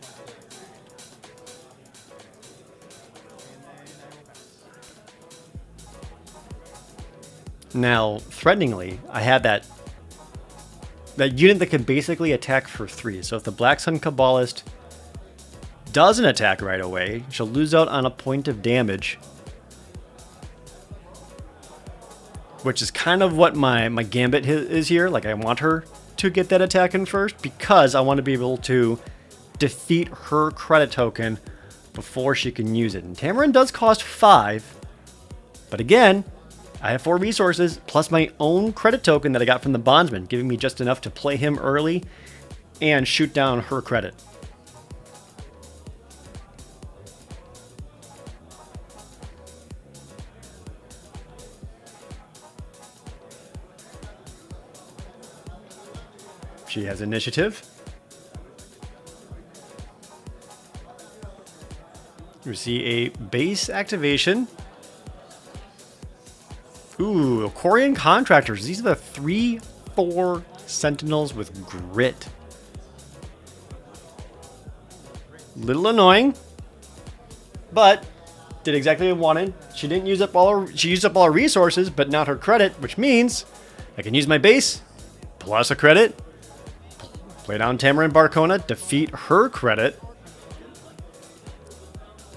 Now, threateningly, I have that unit that can basically attack for 3. So if the Black Sun Kabbalist doesn't attack right away, she'll lose out on a point of damage. Which is kind of what my gambit is here. Like, I want her to get that attack in first because I want to be able to defeat her credit token before she can use it. And Tamarin does cost 5, but again, I have 4 resources plus my own credit token that I got from the Bondsman, giving me just enough to play him early and shoot down her credit. She has initiative. We see a base activation. Ooh, Quarian Contractors. These are the 3/4 Sentinels with grit. Little annoying, but did exactly what I wanted. She didn't use up all her, she used up all her resources, but not her credit, which means I can use my base plus a credit. Play down Tamarin Barcona, defeat her credit,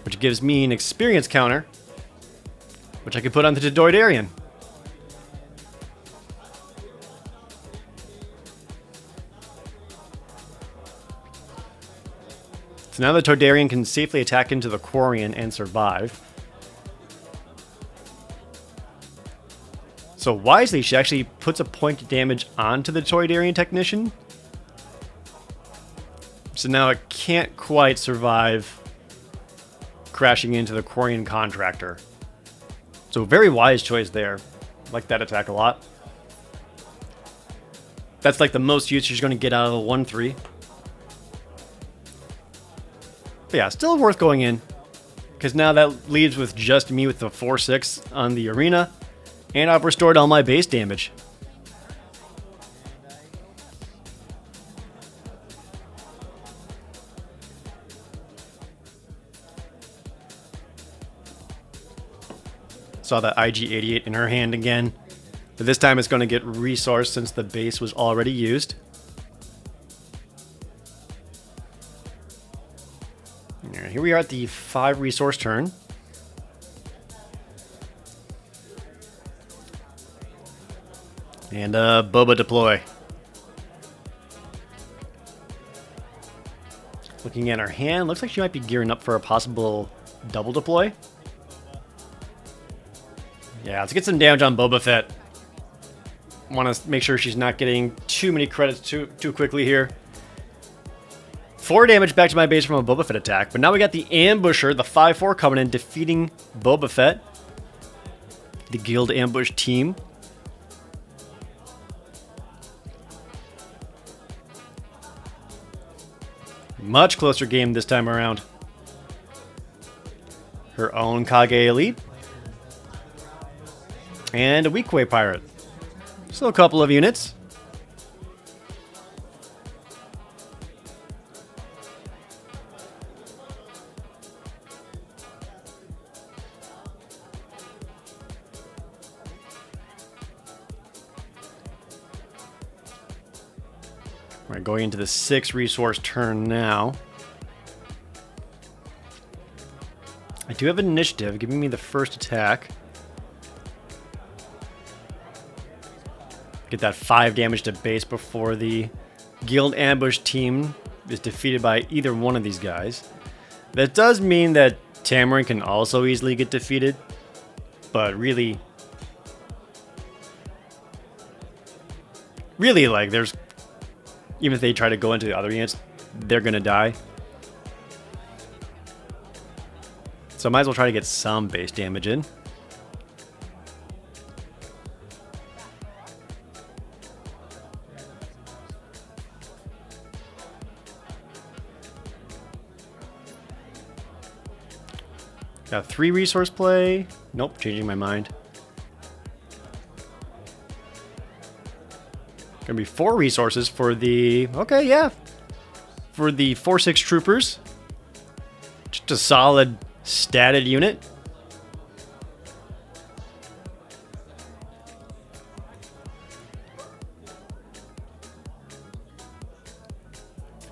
which gives me an experience counter, which I can put on the Toydarian. So now the Toydarian can safely attack into the Quarian and survive. So wisely, she actually puts a point of damage onto the Toydarian Technician. So now it can't quite survive crashing into the Quarian Contractor. So very wise choice there. Like that attack a lot. That's like the most use she's going to get out of the 1-3. But yeah, still worth going in. Because now that leaves with just me with the 4-6 on the arena. And I've restored all my base damage. Saw that IG-88 in her hand again. But this time it's going to get resourced since the base was already used. Alright, here we are at the 5 resource turn. And Boba deploy. Looking at her hand, looks like she might be gearing up for a possible double deploy. Yeah, let's get some damage on Boba Fett. Want to make sure she's not getting too many credits too quickly here. 4 damage back to my base from a Boba Fett attack, but now we got the Ambusher, the 5-4 coming in, defeating Boba Fett. The Guild Ambush team. Much closer game this time around. Her own Kage Elite. And a Weequay Pirate. Still a couple of units. We're going into the 6 resource turn now. I do have an initiative giving me the first attack. Get that 5 damage to base before the Guild Ambush team is defeated by either one of these guys. That does mean that Tamarin can also easily get defeated, but really, like, there's, even if they try to go into the other units, they're gonna die. So I might as well try to get some base damage in. Got 3 resource play. Nope, changing my mind. Gonna be 4 resources for the... Okay, yeah. For the 4-6 troopers. Just a solid statted unit.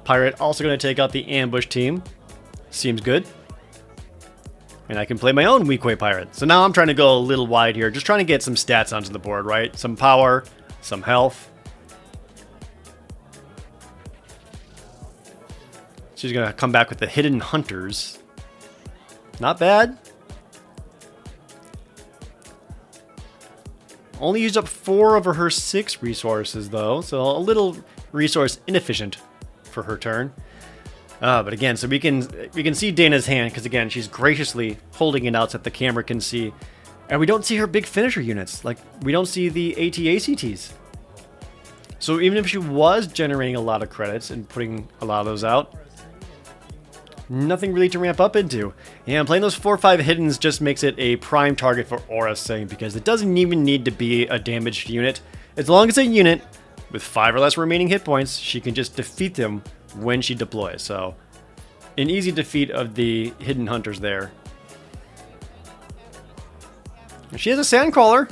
Pirate also gonna take out the ambush team. Seems good. And I can play my own Weequay Pirate. So now I'm trying to go a little wide here. Just trying to get some stats onto the board, right? Some power, some health. She's going to come back with the Hidden Hunters. Not bad. Only used up 4 of her 6 resources, though. So a little resource inefficient for her turn. But again, so we can see Dana's hand, because again, she's graciously holding it out so that the camera can see. And we don't see her big finisher units. Like, we don't see the AT-ACTs. So even if she was generating a lot of credits and putting a lot of those out, nothing really to ramp up into. And playing those 4-5 hiddens just makes it a prime target for Aura Sing, because it doesn't even need to be a damaged unit. As long as a unit with 5 or less remaining hit points, she can just defeat them when she deploys. So an easy defeat of the Hidden Hunters there. She has a Sandcrawler.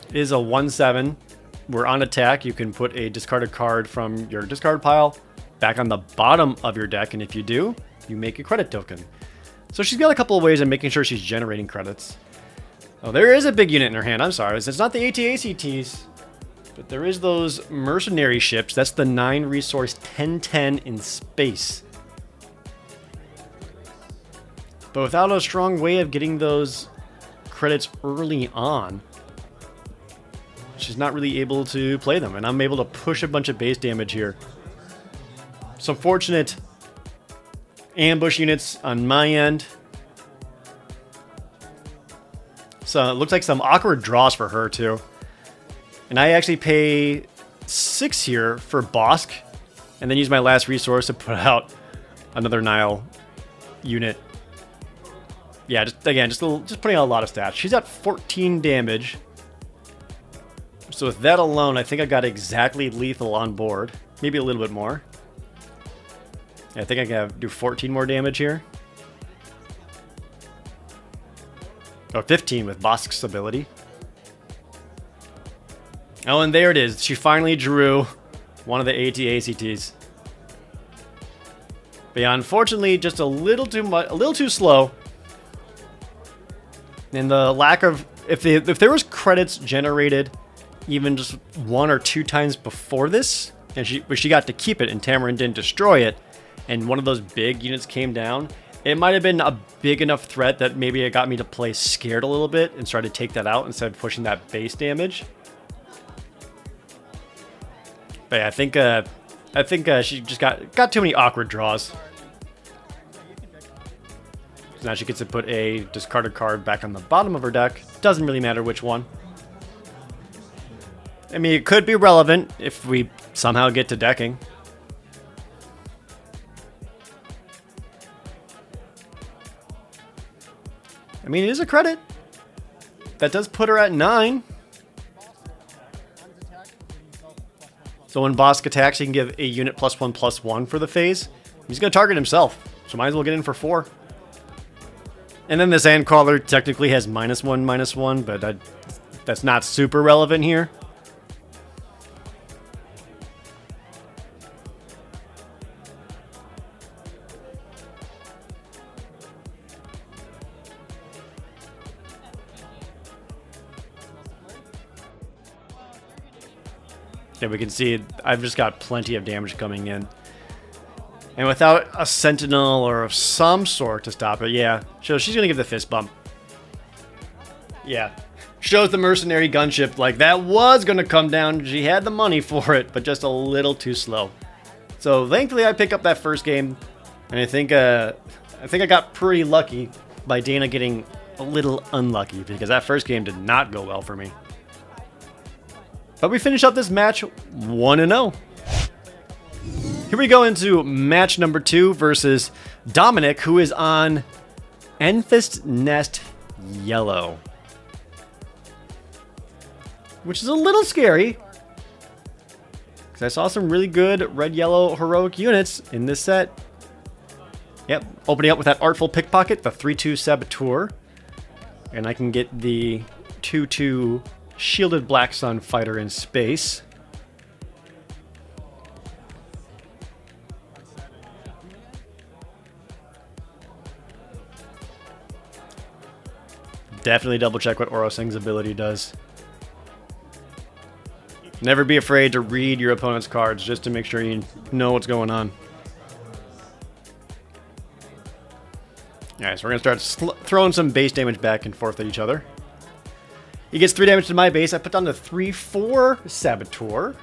It is a 1/7. We're on attack. You can put a discarded card from your discard pile back on the bottom of your deck, and if you do, you make a credit token. So she's got a couple of ways of making sure she's generating credits. Oh, there is a big unit in her hand. I'm sorry. It's not the AT-ACTs. But there is those mercenary ships. That's the 9 resource 10-10 in space. But without a strong way of getting those credits early on, she's not really able to play them. And I'm able to push a bunch of base damage here. Some fortunate ambush units on my end. So it looks like some awkward draws for her too. And I actually pay 6 here for Bosk, and then use my last resource to put out another Nile unit. Yeah, just putting out a lot of stats. She's at 14 damage. So with that alone, I think I got exactly lethal on board. Maybe a little bit more. I think I can do 14 more damage here. Or 15 with Bosk's ability. Oh, and there it is. She finally drew one of the AT-ACTs. But yeah, unfortunately, just a little too slow. And the lack of... If there was credits generated even just 1 or 2 times before this, and she got to keep it and Tamarin didn't destroy it, and one of those big units came down, it might have been a big enough threat that maybe it got me to play scared a little bit and try to take that out instead of pushing that base damage. But yeah, I think she just got too many awkward draws. So now she gets to put a discarded card back on the bottom of her deck. Doesn't really matter which one. I mean, it could be relevant if we somehow get to decking. I mean, it is a credit. That does put her at 9. So when Bosk attacks, he can give a unit +1/+1 for the phase. He's going to target himself, so might as well get in for 4. And then the Sandcrawler technically has -1/-1, but that's not super relevant here. Yeah, we can see I've just got plenty of damage coming in. And without a Sentinel or of some sort to stop it, yeah. So she's going to give the fist bump. Yeah. Shows the mercenary gunship like that was going to come down. She had the money for it, but just a little too slow. So thankfully I pick up that first game. And I think I got pretty lucky by Dana getting a little unlucky because that first game did not go well for me. But we finish up this match 1-0. Here we go into match number 2 versus Dominic, who is on Enfys Nest Yellow. Which is a little scary, because I saw some really good red-yellow heroic units in this set. Yep, opening up with that Artful Pickpocket, the 3/2 Saboteur. And I can get the 2/2 Shielded Black Sun Fighter in space. Definitely double check what Oroseng's ability does. Never be afraid to read your opponent's cards just to make sure you know what's going on. Alright, so we're going to start throwing some base damage back and forth at each other. He gets 3 damage to my base. I put down the 3/4 Saboteur.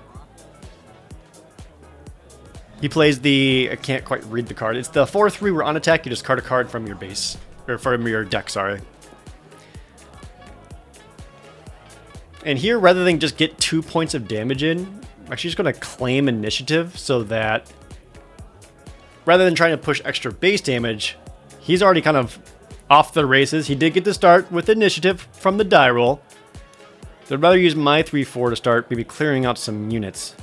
He plays the... I can't quite read the card. It's the 4/3 where on attack you discard a card from your base. Or from your deck, sorry. And here, rather than just get 2 points of damage in, I'm actually just going to claim initiative so that rather than trying to push extra base damage, he's already kind of off the races. He did get to start with initiative from the die roll. So I'd rather use my 3/4 to start maybe clearing out some units.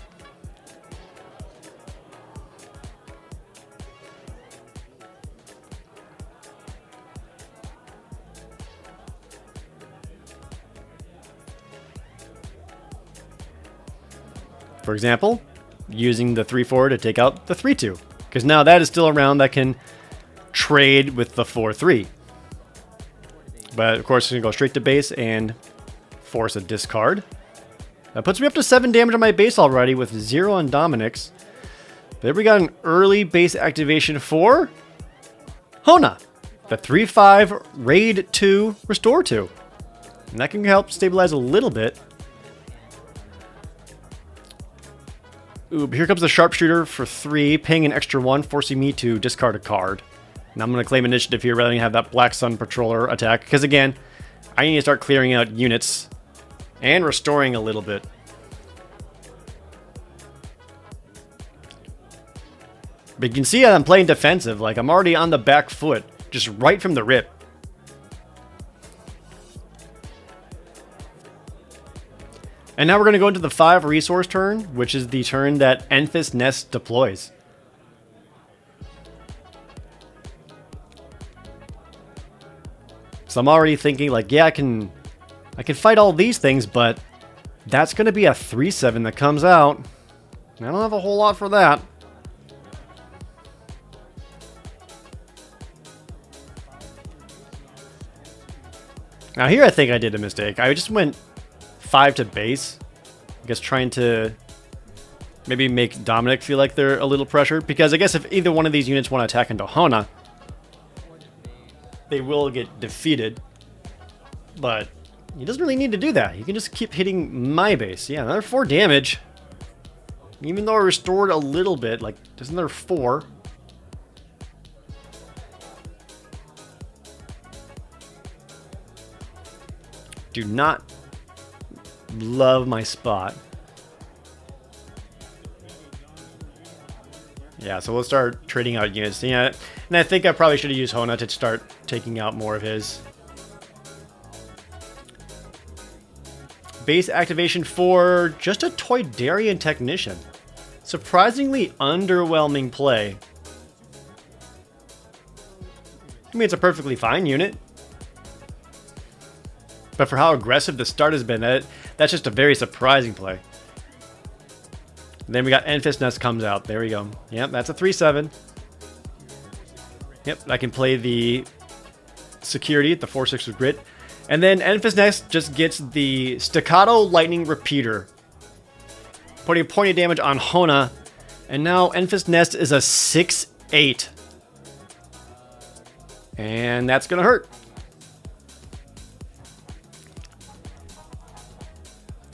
For example, using the 3/4 to take out the 3/2, because now that is still around that can trade with the 4/3. But of course, it's going to go straight to base and force a discard. That puts me up to 7 damage on my base already with 0 on Dominic's. There we got an early base activation for Hona, the 3/5 Raid 2 Restore 2. And that can help stabilize a little bit. Ooh, here comes the Sharpshooter for 3, paying an extra 1, forcing me to discard a card. And I'm going to claim initiative here rather than have that Black Sun Patroller attack. Because again, I need to start clearing out units and restoring a little bit. But you can see I'm playing defensive. Like, I'm already on the back foot, just right from the rip. And now we're going to go into the 5 resource turn, which is the turn that Enfys Nest deploys. So I'm already thinking like, yeah, I can fight all these things, but that's going to be a 3/7 that comes out. I don't have a whole lot for that. Now here I think I did a mistake. I just went 5 to base. I guess trying to maybe make Dominic feel like they're a little pressured. Because I guess if either one of these units want to attack into Hona, they will get defeated. But he doesn't really need to do that. He can just keep hitting my base. Yeah, another 4 damage. Even though I restored a little bit, like, there's another 4. Do not love my spot. Yeah, so we'll start trading out units. Yeah, and I think I probably should have used Hona to start taking out more of his. Base activation for just a Toydarian Technician. Surprisingly underwhelming play. I mean, it's a perfectly fine unit. But for how aggressive the start has been, that's just a very surprising play. And then we got Enfys Nest comes out. There we go. Yep, that's a 3/7. Yep, I can play the security at the 4/6 with grit. And then Enfys Nest just gets the Staccato Lightning Repeater, putting a point of damage on Hona. And now Enfys Nest is a 6/8. And that's going to hurt.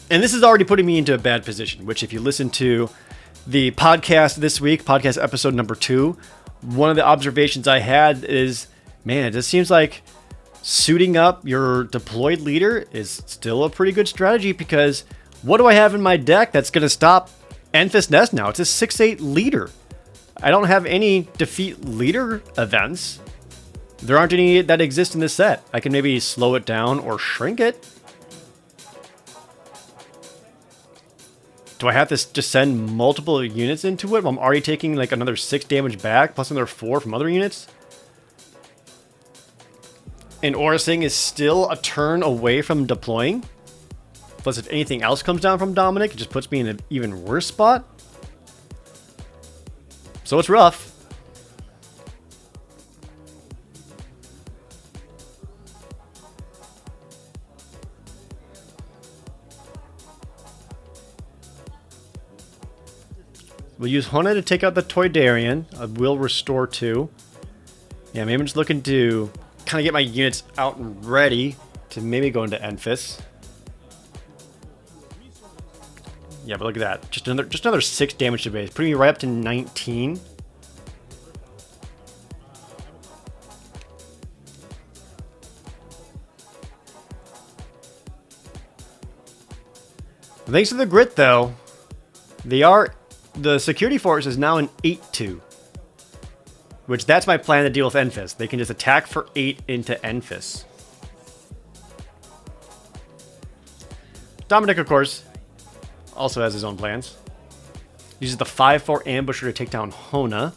And this is already putting me into a bad position, which if you listen to the podcast this week, podcast episode number 2, one of the observations I had is, man, it just seems like suiting up your deployed leader is still a pretty good strategy, because what do I have in my deck that's going to stop Enfys Nest now? It's a 6/8 leader. I don't have any defeat leader events. There aren't any that exist in this set. I can maybe slow it down or shrink it. Do I have to just send multiple units into it while I'm already taking like another 6 damage back, plus another 4 from other units? And Aura Sing is still a turn away from deploying. Plus, if anything else comes down from Dominic, it just puts me in an even worse spot. So it's rough. We'll use Hona to take out the Toydarian. I will restore 2. Yeah, maybe I'm just looking to kind of get my units out and ready to maybe go into Enfys. Yeah, but look at that. Just another 6 damage to base, putting me right up to 19. Thanks to the grit, though, the security force is now an 8/2. Which, that's my plan to deal with Enfys. They can just attack for 8 into Enfys. Dominic, of course, also has his own plans. Uses the 5/4 ambusher to take down Hona,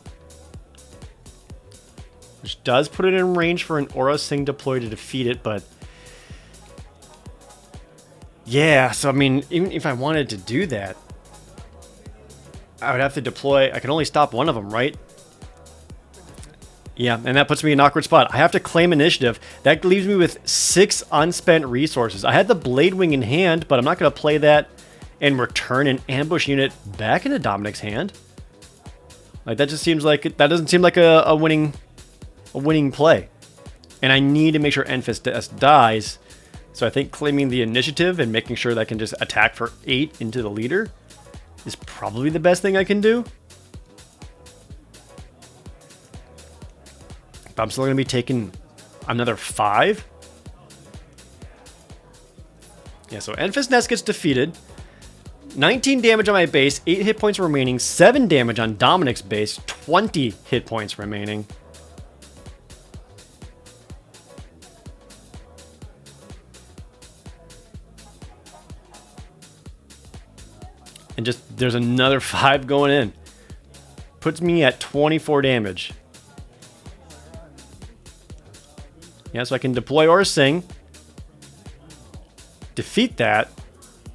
which does put it in range for an Aura Sing deploy to defeat it, but yeah, so I mean, even if I wanted to do that, I would have to deploy. I can only stop one of them, right? Yeah, and that puts me in an awkward spot. I have to claim initiative. That leaves me with 6 unspent resources. I had the Blade Wing in hand, but I'm not going to play that and return an ambush unit back into Dominic's hand. Like, that just seems like that doesn't seem like a winning play. And I need to make sure Enfys Nest dies. So I think claiming the initiative and making sure that I can just attack for 8 into the leader is probably the best thing I can do. But I'm still going to be taking another 5. Yeah, so Enfys Nest gets defeated. 19 damage on my base, 8 hit points remaining, 7 damage on Dominic's base, 20 hit points remaining. And just, there's another 5 going in. Puts me at 24 damage. Yeah, so I can deploy Aura Sing, defeat that,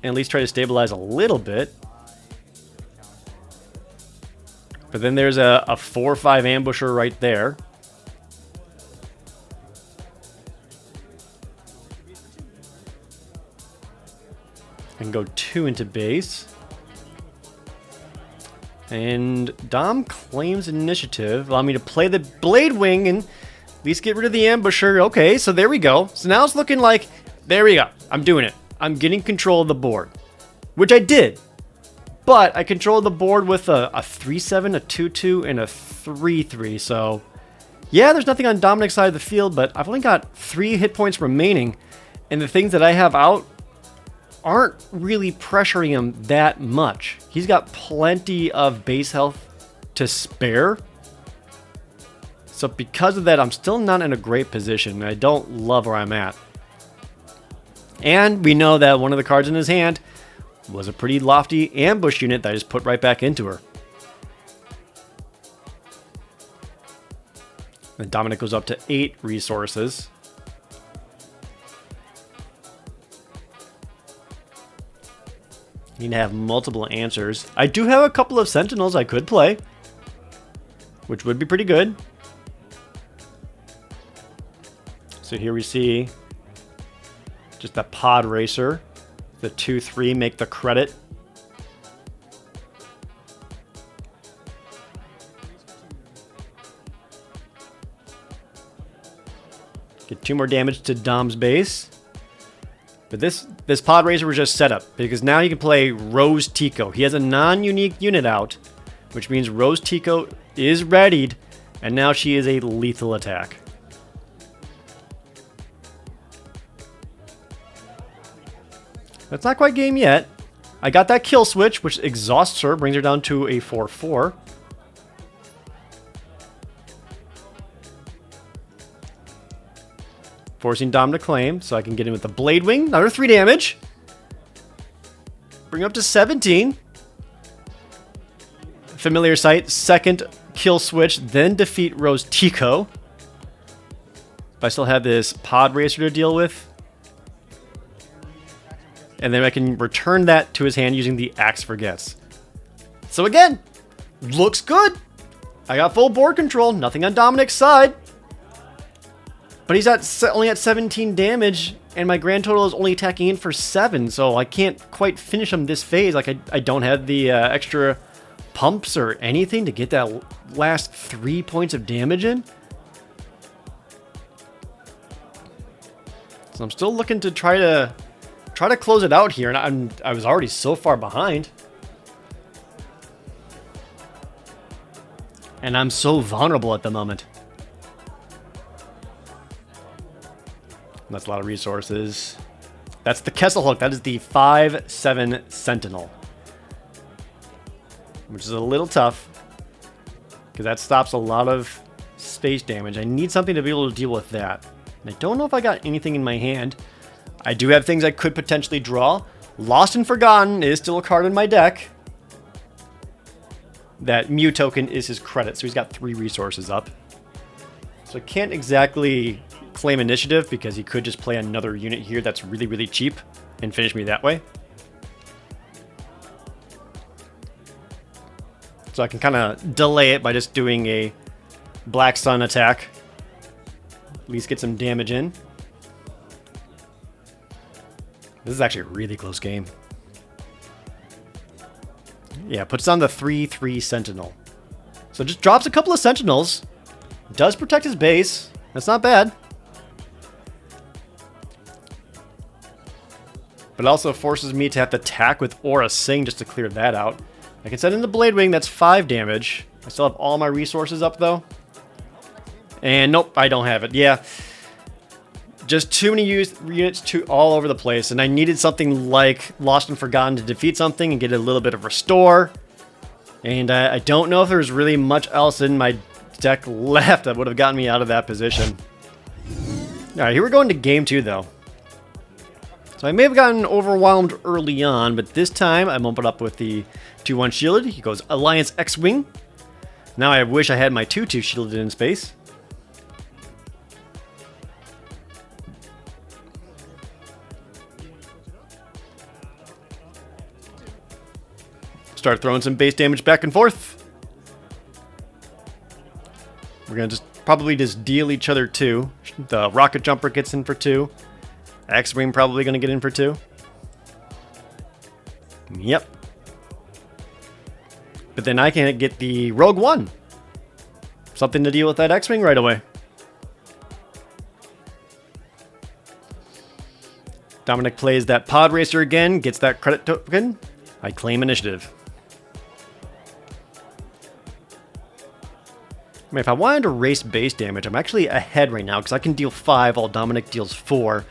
and at least try to stabilize a little bit. But then there's a 4/5 ambusher right there. I can go 2 into base. And Dom claims initiative. Allow me to play the Blade Wing and at least get rid of the ambusher. Okay, so there we go. So now it's looking like, there we go. I'm doing it. I'm getting control of the board. Which I did. But I controlled the board with a 3/7, a 2/2, and a 3/3. So, yeah, there's nothing on Dominic's side of the field, but I've only got 3 hit points remaining. And the things that I have out aren't really pressuring him that much. He's got plenty of base health to spare. So because of that, I'm still not in a great position. I don't love where I'm at. And we know that one of the cards in his hand was a pretty lofty ambush unit that I just put right back into her. And Dominic goes up to 8 resources. Need to have multiple answers. I do have a couple of Sentinels I could play, which would be pretty good. So here we see just a Pod Racer. The 2/3 make the credit. Get 2 more damage to Dom's base. But this Pod Racer was just set up, because now he can play Rose Tico. He has a non-unique unit out, which means Rose Tico is readied, and now she is a lethal attack. That's not quite game yet. I got that kill switch, which exhausts her, brings her down to a 4/4. Forcing Dom to claim, so I can get in with the Blade Wing. Another 3 damage. Bring up to 17. Familiar Sight, second kill switch, then defeat Rose Tico. I still have this Pod Racer to deal with. And then I can return that to his hand using the Axe Forgets. So again, looks good. I got full board control, nothing on Dominic's side. But he's only at 17 damage, and my grand total is only attacking in for 7, so I can't quite finish him this phase. Like, I don't have the extra pumps or anything to get that last 3 points of damage in. So I'm still looking to try to close it out here, and I was already so far behind. And I'm so vulnerable at the moment. That's a lot of resources. That's the Kessel Hook. That is the 5/7 Sentinel. Which is a little tough, because that stops a lot of space damage. I need something to be able to deal with that. And I don't know if I got anything in my hand. I do have things I could potentially draw. Lost and Forgotten is still a card in my deck. That Mew token is his credit, so he's got 3 resources up. So I can't exactly claim initiative, because he could just play another unit here that's really, really cheap and finish me that way. So I can kind of delay it by just doing a Black Sun attack. At least get some damage in. This is actually a really close game. Yeah, puts on the 3/3 Sentinel. So just drops a couple of Sentinels. Does protect his base. That's not bad. But it also forces me to have to attack with Aura Sing just to clear that out. I can send in the Blade Wing, that's 5 damage. I still have all my resources up though. And nope, I don't have it. Yeah. Just too many units all over the place, and I needed something like Lost and Forgotten to defeat something and get a little bit of restore. And I don't know if there's really much else in my deck left that would have gotten me out of that position. Alright, here we're going to game 2 though. So I may have gotten overwhelmed early on, but this time I'm opened up with the 2/1 shielded. He goes Alliance X-Wing. Now I wish I had my 2/2 shielded in space. start throwing some base damage back and forth. We're going to probably just deal each other 2. The rocket jumper gets in for 2. X-Wing probably going to get in for 2. Yep. But then I can get the Rogue One. Something to deal with that X-Wing right away. Dominic plays that Pod Racer again, gets that credit token. I claim initiative. I mean, if I wanted to race base damage, I'm actually ahead right now because I can deal 5 while Dominic deals 4.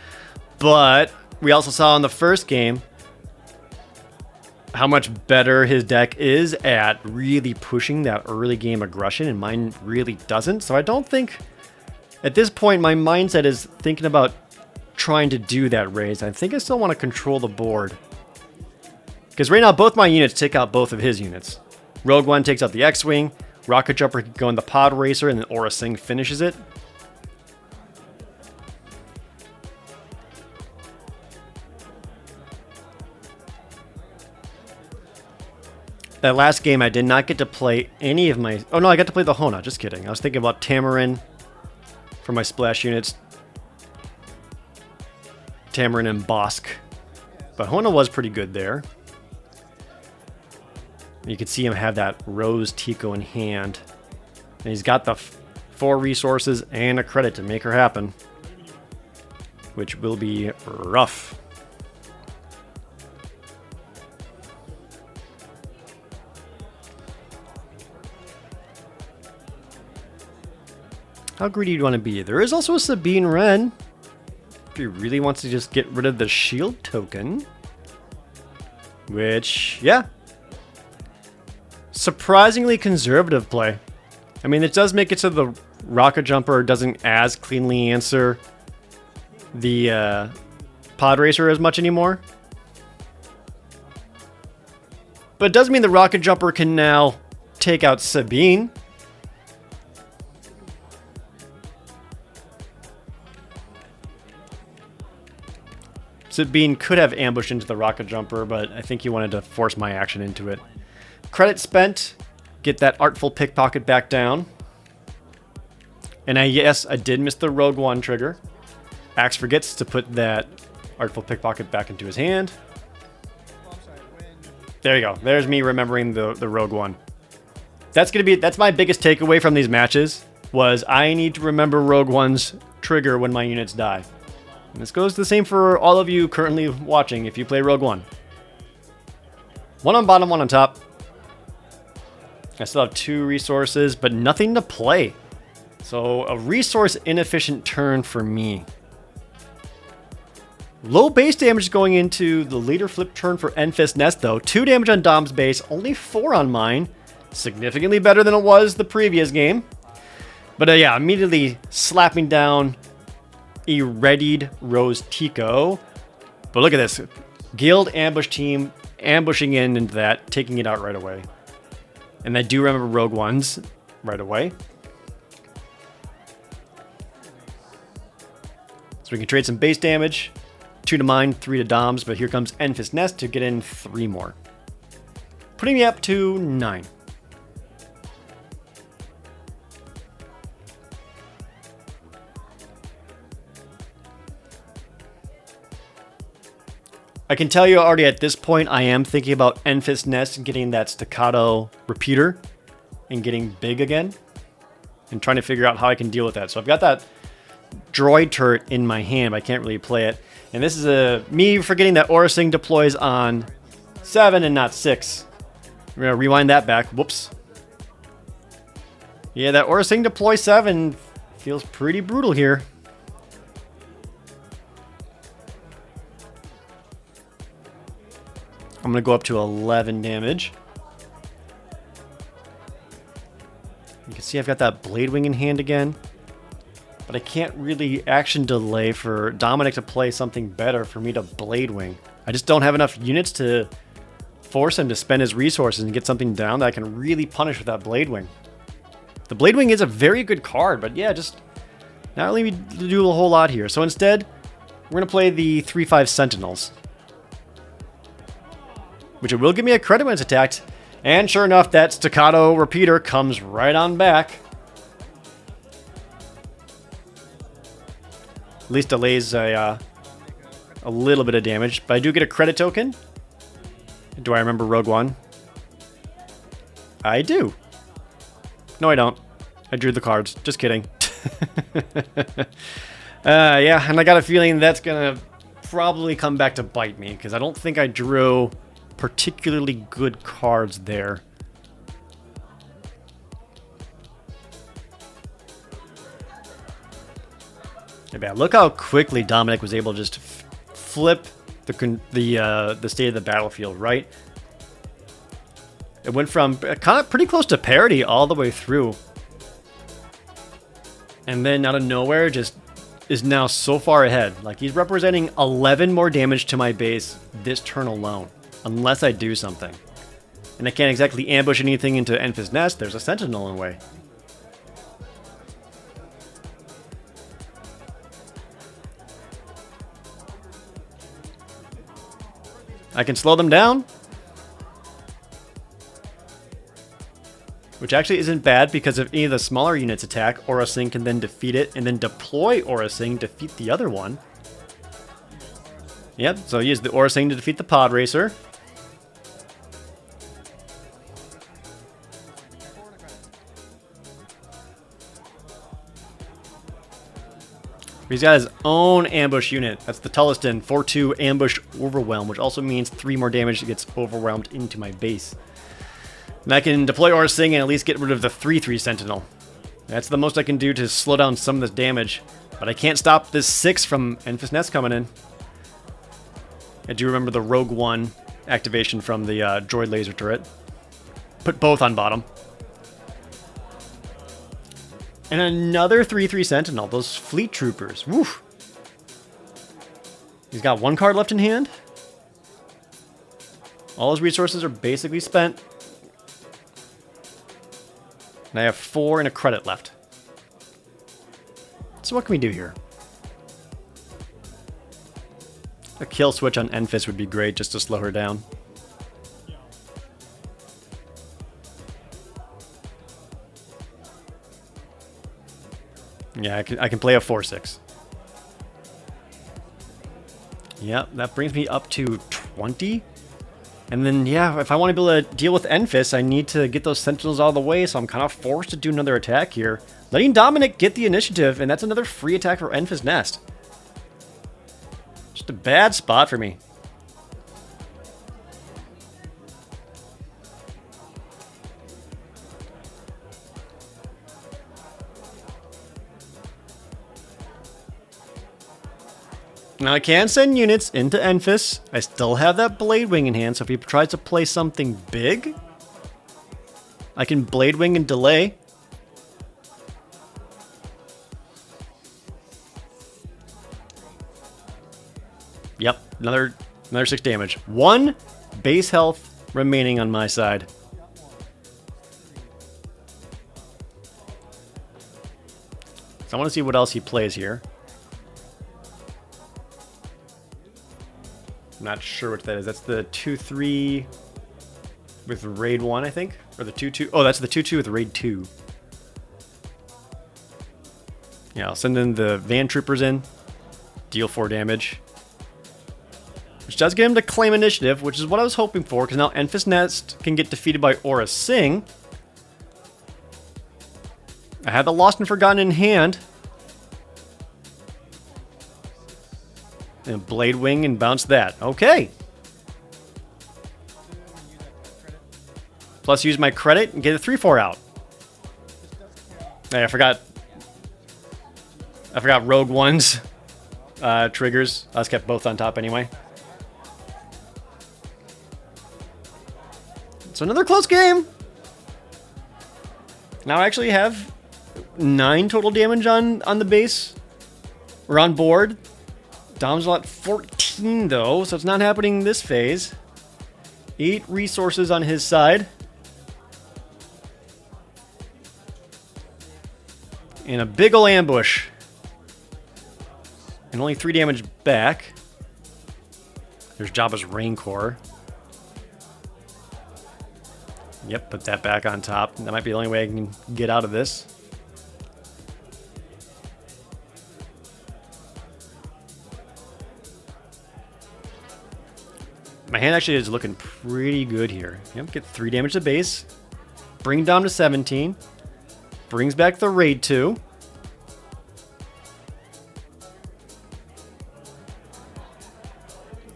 But we also saw in the first game how much better his deck is at really pushing that early game aggression, and mine really doesn't. So I don't think, at this point, my mindset is thinking about trying to do that raise. I think I still want to control the board. Because right now, both my units take out both of his units. Rogue One takes out the X-Wing, Rocket Jumper can go in the Pod Racer, and then Aura Singh finishes it. That last game, I did not get to play any of my... Oh, no, I got to play the Hona. Just kidding. I was thinking about Tamarin for my splash units. Tamarin and Bosk. But Hona was pretty good there. You can see him have that Rose Tico in hand. And he's got the 4 resources and a credit to make her happen. Which will be rough. How greedy do you want to be? There is also a Sabine Wren. If he really wants to just get rid of the shield token. Which, yeah. Surprisingly conservative play. I mean, it does make it so the Rocket Jumper doesn't as cleanly answer the Pod Racer as much anymore. But it does mean the Rocket Jumper can now take out Sabine. Sabine could have ambushed into the Rocket Jumper, but I think he wanted to force my action into it. Credit spent. Get that Artful Pickpocket back down. And yes, I did miss the Rogue One trigger. Axe forgets to put that Artful Pickpocket back into his hand. There you go. There's me remembering the Rogue One. That's my biggest takeaway from these matches, was I need to remember Rogue One's trigger when my units die. And this goes the same for all of you currently watching if you play Rogue One. 1 on bottom, 1 on top. I still have 2 resources, but nothing to play. So a resource inefficient turn for me. Low base damage going into the leader flip turn for Enfys Nest though. 2 damage on Dom's base, only 4 on mine. Significantly better than it was the previous game. But yeah, immediately slapping down a readied Rose Tico. But look at this. Guild ambush team ambushing into that, taking it out right away. And I do remember Rogue Ones right away. So we can trade some base damage. 2 to mine, 3 to Dom's, but here comes Enfys Nest to get in 3 more. Putting me up to 9. I can tell you already at this point, I am thinking about Enfys Nest and getting that staccato repeater and getting big again and trying to figure out how I can deal with that. So I've got that droid turret in my hand, but I can't really play it. And this is me forgetting that Aura Singh deploys on 7 and not 6. We're going to rewind that back. Whoops. Yeah, that Aura Singh deploy 7 feels pretty brutal here. I'm going to go up to 11 damage. You can see I've got that Blade Wing in hand again. But I can't really action delay for Dominic to play something better for me to Blade Wing. I just don't have enough units to force him to spend his resources and get something down that I can really punish with that Blade Wing. The Blade Wing is a very good card, but yeah, just not really do a whole lot here. So instead, we're going to play the 3/5 Sentinels. Which it will give me a credit when it's attacked. And sure enough, that staccato repeater comes right on back. At least delays a little bit of damage. But I do get a credit token. Do I remember Rogue One? I do. No, I don't. I drew the cards. Just kidding. Yeah, and I got a feeling that's going to probably come back to bite me, because I don't think I drew particularly good cards there. Yeah, look how quickly Dominic was able to just flip the state of the battlefield, right? It went from kind of pretty close to parity all the way through. And then out of nowhere, just is now so far ahead. Like, he's representing 11 more damage to my base this turn alone, unless I do something. And I can't exactly ambush anything into Enfys Nest. There's a Sentinel in the way. I can slow them down, which actually isn't bad, because if any of the smaller units attack, Aura Sing can then defeat it, and then deploy Aura Sing, defeat the other one. Yep, so use the Aura Sing to defeat the Pod Racer. He's got his own ambush unit. That's the Tulliston 4-2 Ambush Overwhelm, which also means 3 more damage that gets overwhelmed into my base. And I can deploy Aura Sing and at least get rid of the 3-3 Sentinel. That's the most I can do to slow down some of this damage. But I can't stop this 6 from Enfys Nest coming in. I do remember the Rogue One activation from the droid laser turret. Put both on bottom. And another 3-3 Sentinel. Those fleet troopers. Woo! He's got 1 card left in hand. All his resources are basically spent. And I have 4 and a credit left. So what can we do here? A kill switch on Enfys would be great, just to slow her down. Yeah, I can play a 4-6. Yep, that brings me up to 20. And then, yeah, if I want to be able to deal with Enfys, I need to get those Sentinels out of the way, so I'm kind of forced to do another attack here. Letting Dominic get the initiative, and that's another free attack for Enfys Nest. Just a bad spot for me. Now I can send units into Enfys. I still have that Blade Wing in hand, so if he tries to play something big, I can Blade Wing and delay. Yep, another 6 damage. 1 base health remaining on my side. So I want to see what else he plays here. I'm not sure what that is. That's the 2-3 with Raid 1, I think? Or the 2-2. Oh, that's the 2-2 with Raid 2. Yeah, I'll send in the Van Troopers in. Deal 4 damage. Which does get him to claim initiative, which is what I was hoping for, because now Enfys Nest can get defeated by Aura Sing. I had the Lost and Forgotten in hand. And Blade Wing and bounce that. Okay. Plus use my credit and get a 3-4 out. Hey, I forgot Rogue One's triggers. I just kept both on top anyway. So another close game. Now I actually have 9 total damage on the base. We're on board. Dom's at 14 though, so it's not happening this phase. 8 resources on his side. And a big ol' ambush. And only 3 damage back. There's Jabba's Rancor. Yep, put that back on top. That might be the only way I can get out of this. My hand actually is looking pretty good here. Yep, get 3 damage to base. Bring Dom to 17. Brings back the raid 2.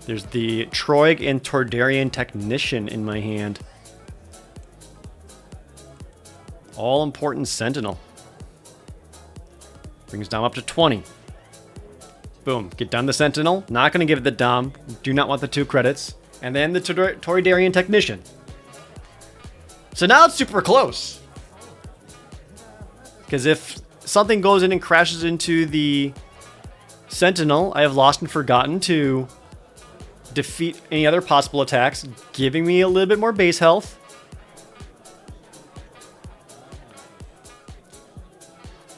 There's the Troig and Tordarian Technician in my hand. All important Sentinel. Brings Dom up to 20. Boom. Get down the Sentinel. Not going to give it the Dom. Do not want the 2 credits. And then the Tordarian Technician. So now it's super close. Because if something goes in and crashes into the Sentinel, I have Lost and Forgotten to defeat any other possible attacks, giving me a little bit more base health.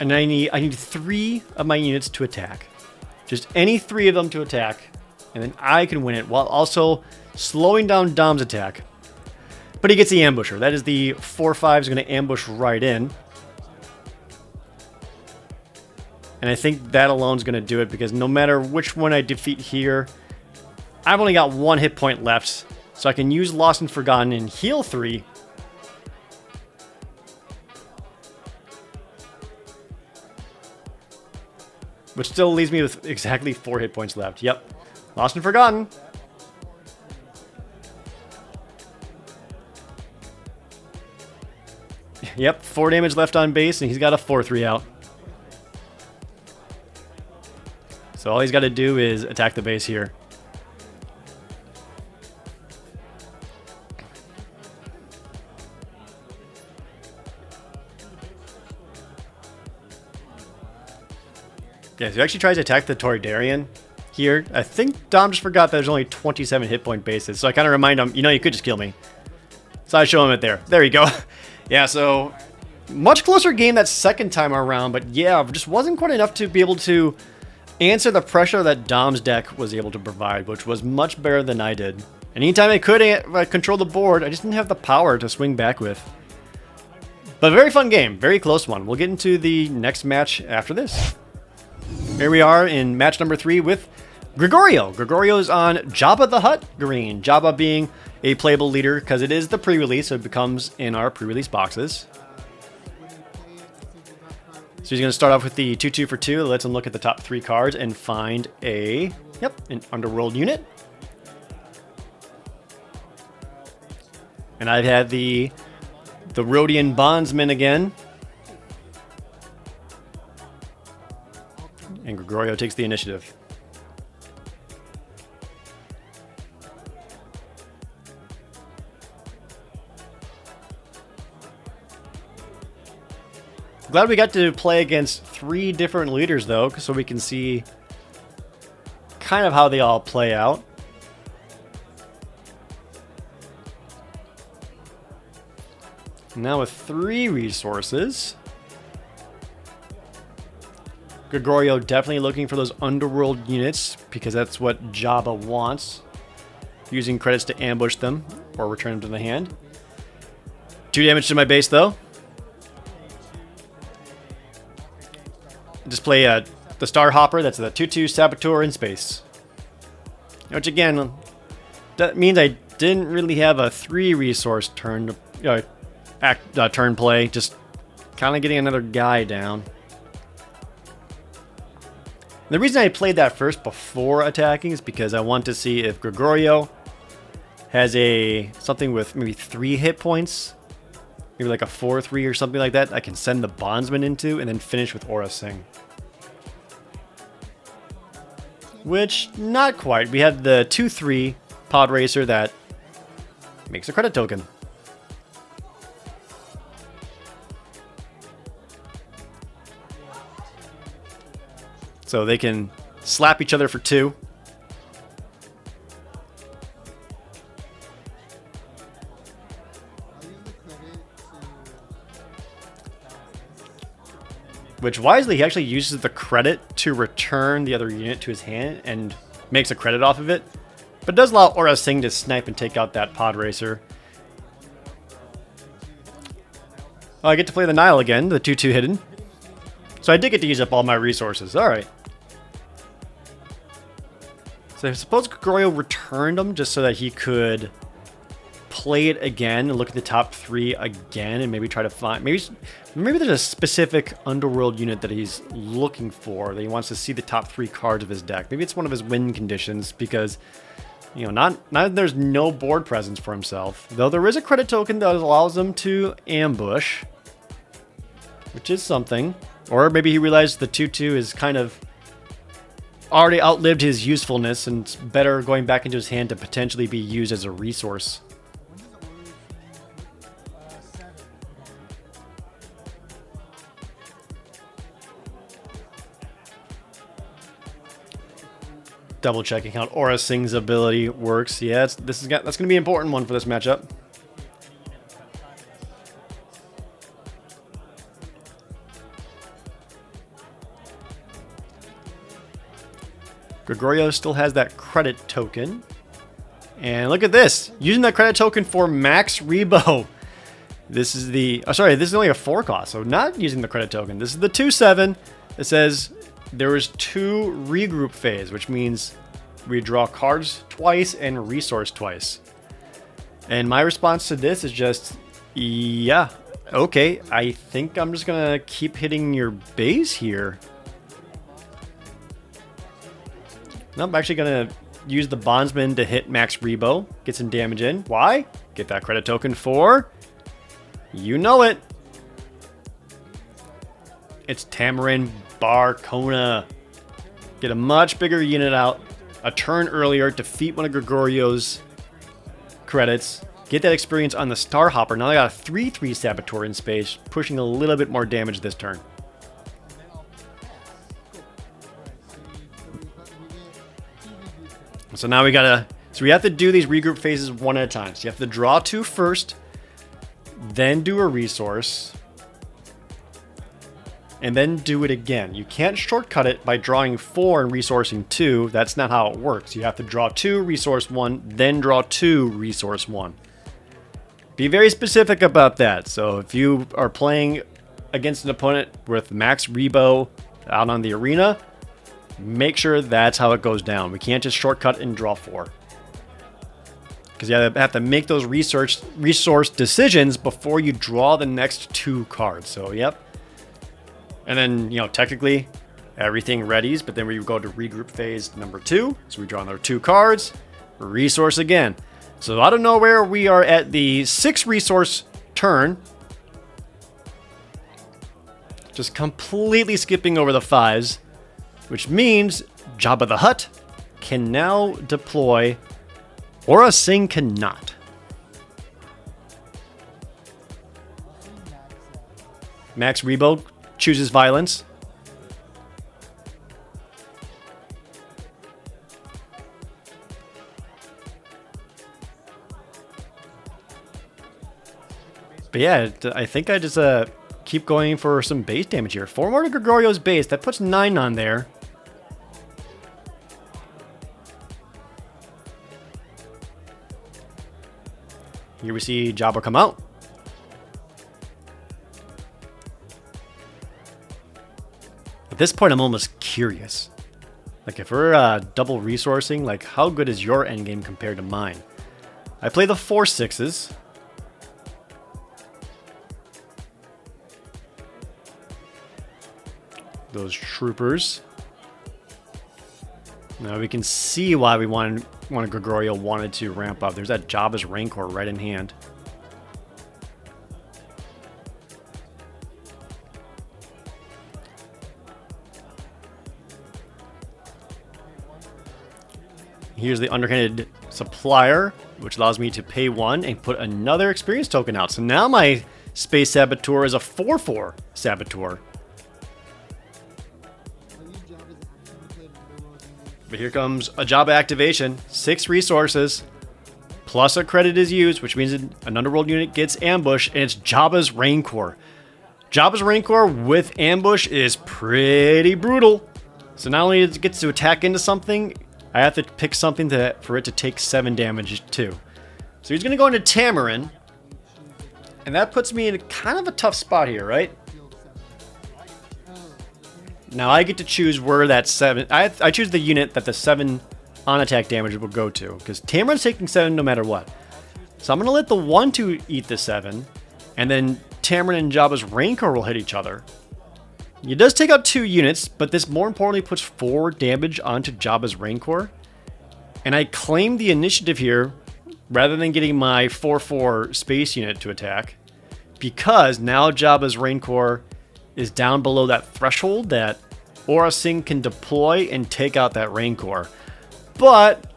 And I need 3 of my units to attack. Just any 3 of them to attack. And then I can win it while also slowing down Dom's attack. But he gets the ambusher. That is the 4/5 is going to ambush right in. And I think that alone is going to do it, because no matter which one I defeat here, I've only got 1 hit point left. So I can use Lost and Forgotten and heal 3. Which still leaves me with exactly 4 hit points left. Yep. Lost and Forgotten. Yep, 4 damage left on base, and he's got a 4/3 out. So all he's got to do is attack the base here. Yeah, so he actually tries to attack the Tordarian here. I think Dom just forgot that there's only 27 hit point bases, so I kind of remind him, you know, you could just kill me. So I show him it there. There you go. Yeah, so much closer game that second time around, but yeah, just wasn't quite enough to be able to answer the pressure that Dom's deck was able to provide, which was much better than I did. And anytime I could control the board, I just didn't have the power to swing back with. But a very fun game, very close one. We'll get into the next match after this. Here we are in match number 3 with Gregorio. Gregorio's on Jabba the Hutt green. Jabba being a playable leader because it is the pre-release, so it becomes in our pre-release boxes. So he's going to start off with the 2/2 for 2. Lets him look at the top 3 cards and find an Underworld unit. And I've had the Rhodian Bondsman again. And Gregorio takes the initiative. Glad we got to play against 3 different leaders, though, so we can see kind of how they all play out. Now with 3 resources, Gregorio definitely looking for those Underworld units, because that's what Jabba wants. Using credits to ambush them or return them to the hand. 2 damage to my base, though. Just play the Star Hopper. That's the 2/2 Saboteur in space. Which again, that means I didn't really have a 3 resource turn turn play. Just kind of getting another guy down. The reason I played that first before attacking is because I want to see if Gregorio has something with maybe 3 hit points. Maybe like a 4/3 or something like that I can send the Bondsman into and then finish with Aura Sing. Which, not quite. We had the 2/3 Pod Racer that makes a credit token. So they can slap each other for 2. Which wisely, he actually uses the credit to return the other unit to his hand and makes a credit off of it. But it does allow Aura Sing to snipe and take out that Pod Racer. Oh, I get to play the Nile again, the 2/2 hidden. So I did get to use up all my resources. All right. So I suppose Gregorio returned them just so that he could play it again and look at the top 3 again and maybe try to find... Maybe there's a specific Underworld unit that he's looking for, that he wants to see the top 3 cards of his deck. Maybe it's one of his win conditions because, you know, not there's no board presence for himself. Though there is a credit token that allows him to ambush, which is something. Or maybe he realized the 2/2 is kind of already outlived his usefulness and it's better going back into his hand to potentially be used as a resource. Double checking how Aura Singh's ability works. Yeah, that's going to be an important one for this matchup. Gregorio still has that credit token. And look at this. Using that credit token for Max Rebo. This is the... Oh, sorry, this is only a 4 cost, so not using the credit token. This is the 2/7. It says there was 2 regroup phase, which means we draw cards twice and resource twice. And my response to this is just, yeah, okay. I think I'm just going to keep hitting your base here. Nope, I'm actually going to use the Bondsman to hit Max Rebo. Get some damage in. Why? Get that credit token for... You know it. It's Tamarin Barcona. Get a much bigger unit out. A turn earlier. Defeat one of Gregorio's credits. Get that experience on the Star Hopper. Now I got a 3/3 Saboteur in space. Pushing a little bit more damage this turn. So now we gotta... So we have to do these regroup phases one at a time. So you have to draw 2 first. Then do a resource. And then do it again. You can't shortcut it by drawing 4 and resourcing 2. That's not how it works. You have to draw 2, resource 1, then draw 2, resource 1. Be very specific about that. So if you are playing against an opponent with Max Rebo out on the arena, make sure that's how it goes down. We can't just shortcut and draw 4. Because you have to make those resource decisions before you draw the next 2 cards. So, yep. And then, you know, technically, everything readies, but then we go to regroup phase number 2. So we draw another 2 cards, resource again. So out of nowhere, we are at the 6 resource turn. Just completely skipping over the 5s, which means Jabba the Hutt can now deploy, Aura Singh cannot. Max Rebo chooses violence. But yeah, I think I just keep going for some base damage here. 4 more to Gregorio's base. That puts 9 on there. Here we see Jabba come out. At this point, I'm almost curious. Like, if we're double resourcing, like, how good is your endgame compared to mine? I play the 4 6s. Those troopers. Now we can see why Gregorio wanted to ramp up. There's that Jabba's Rancor right in hand. Here's the underhanded supplier, which allows me to pay 1 and put another experience token out. So now my Space Saboteur is a 4/4 Saboteur. But here comes a Jabba activation. 6 resources, plus a credit is used, which means an Underworld unit gets ambush, and it's Jabba's Rancor. Jabba's Rancor with ambush is pretty brutal. So not only does it get to attack into something, I have to pick something for it to take 7 damage too. So he's going to go into Tamarin. And that puts me in kind of a tough spot here, right? Now I get to choose where that 7... I choose the unit that the 7 on attack damage will go to. Because Tamarin's taking 7 no matter what. So I'm going to let the 1-2 eat the 7. And then Tamarin and Jabba's Rancor will hit each other. It does take out 2 units, but this more importantly puts 4 damage onto Jabba's Rancor. And I claim the initiative here rather than getting my 4/4 space unit to attack. Because now Jabba's Rancor is down below that threshold that Aura Singh can deploy and take out that Rancor. But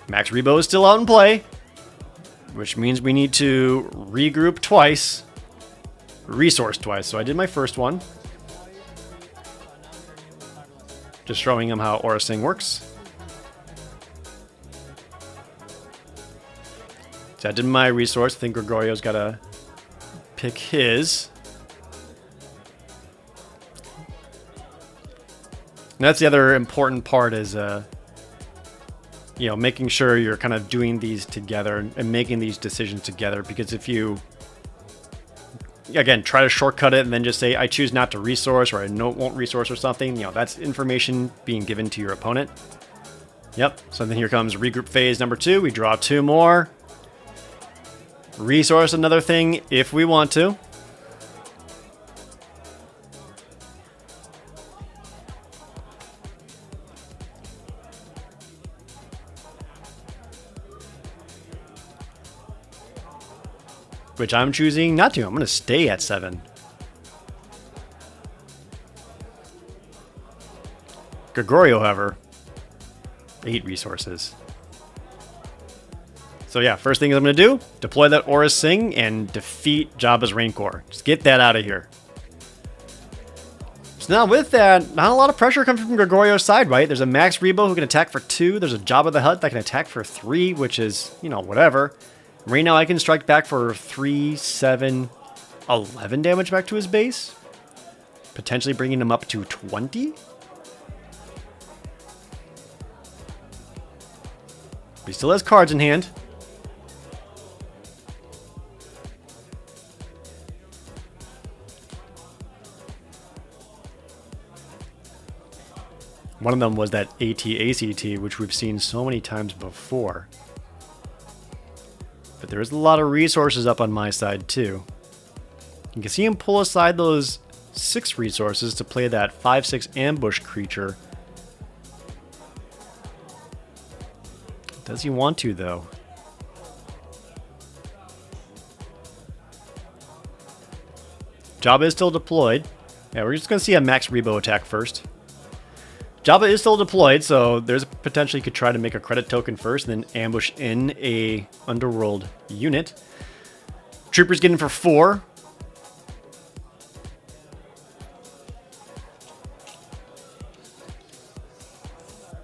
Max Rebo is still out in play, which means we need to regroup twice, resource twice. So I did my first one. Just showing him how Aura Singh works. So I did my resource. I think Gregorio's got to pick his. And that's the other important part is, you know, making sure you're kind of doing these together and making these decisions together. Because if you, again, try to shortcut it and then just say, I choose not to resource or I won't resource or something, you know, that's information being given to your opponent. Yep. So then here comes regroup phase number 2. We draw 2 more. Resource another thing if we want to. Which I'm choosing not to. I'm going to stay at 7. Gregorio, however, 8 resources. So yeah, first thing I'm going to do, deploy that Aura Singh and defeat Jabba's Rancor. Just get that out of here. So now with that, not a lot of pressure coming from Gregorio's side, right? There's a Max Rebo who can attack for 2. There's a Jabba the Hutt that can attack for 3, which is, you know, whatever. Right now I can strike back for 3, 7, 11 damage back to his base. Potentially bringing him up to 20. But he still has cards in hand. One of them was that AT-ACT, which we've seen so many times before. But there is a lot of resources up on my side too. You can see him pull aside those 6 resources to play that 5/6 ambush creature. Does he want to though? Jabba is still deployed. Yeah, we're just going to see a Max Rebo attack first. Jabba is still deployed, so there's a potential you could try to make a credit token first and then ambush in a Underworld unit. Troopers getting for 4.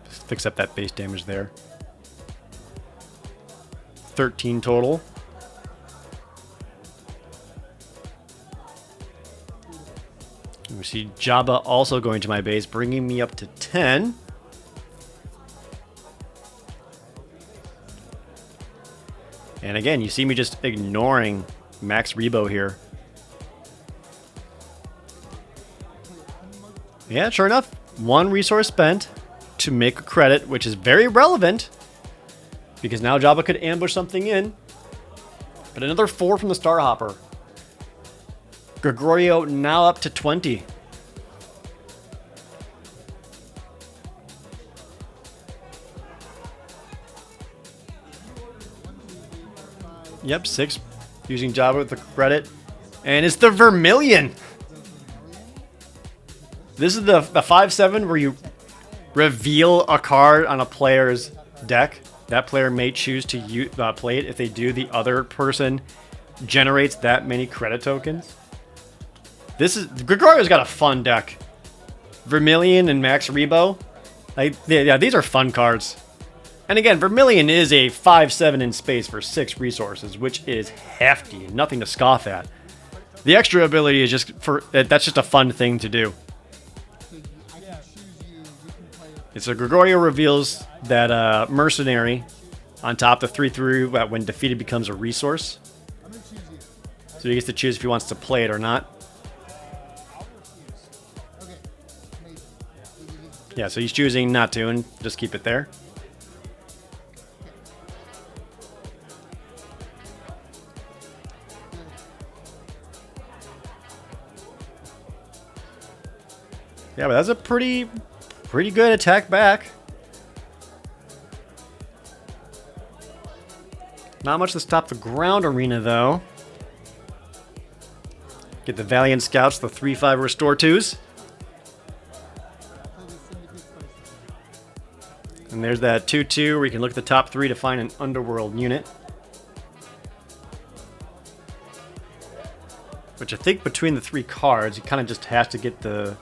Just fix up that base damage there. 13 total. We see Jabba also going to my base, bringing me up to 10. And again, you see me just ignoring Max Rebo here. Yeah, sure enough, 1 resource spent to make a credit, which is very relevant because now Jabba could ambush something in. But another 4 from the Starhopper. Gregorio now up to 20. Yep, 6 using Jabba with the credit. And it's the Vermilion. This is the 5/7 where you reveal a card on a player's deck. That player may choose to play it. If they do, the other person generates that many credit tokens. Gregorio's got a fun deck. Vermilion and Max Rebo. Yeah, these are fun cards. And again, Vermilion is a 5/7 in space for 6 resources, which is hefty. Nothing to scoff at. The extra ability is that's just a fun thing to do. So Gregorio reveals that mercenary on top. The 3/3 when defeated becomes a resource. So he gets to choose if he wants to play it or not. Yeah, so he's choosing not to and just keep it there. Yeah, but that's a pretty good attack back. Not much to stop the ground arena, though. Get the Valiant Scouts, the 3/5 Restore 2s. And there's that 2/2 where you can look at the top 3 to find an Underworld unit. Which I think between the 3 cards, you kind of just have to get the...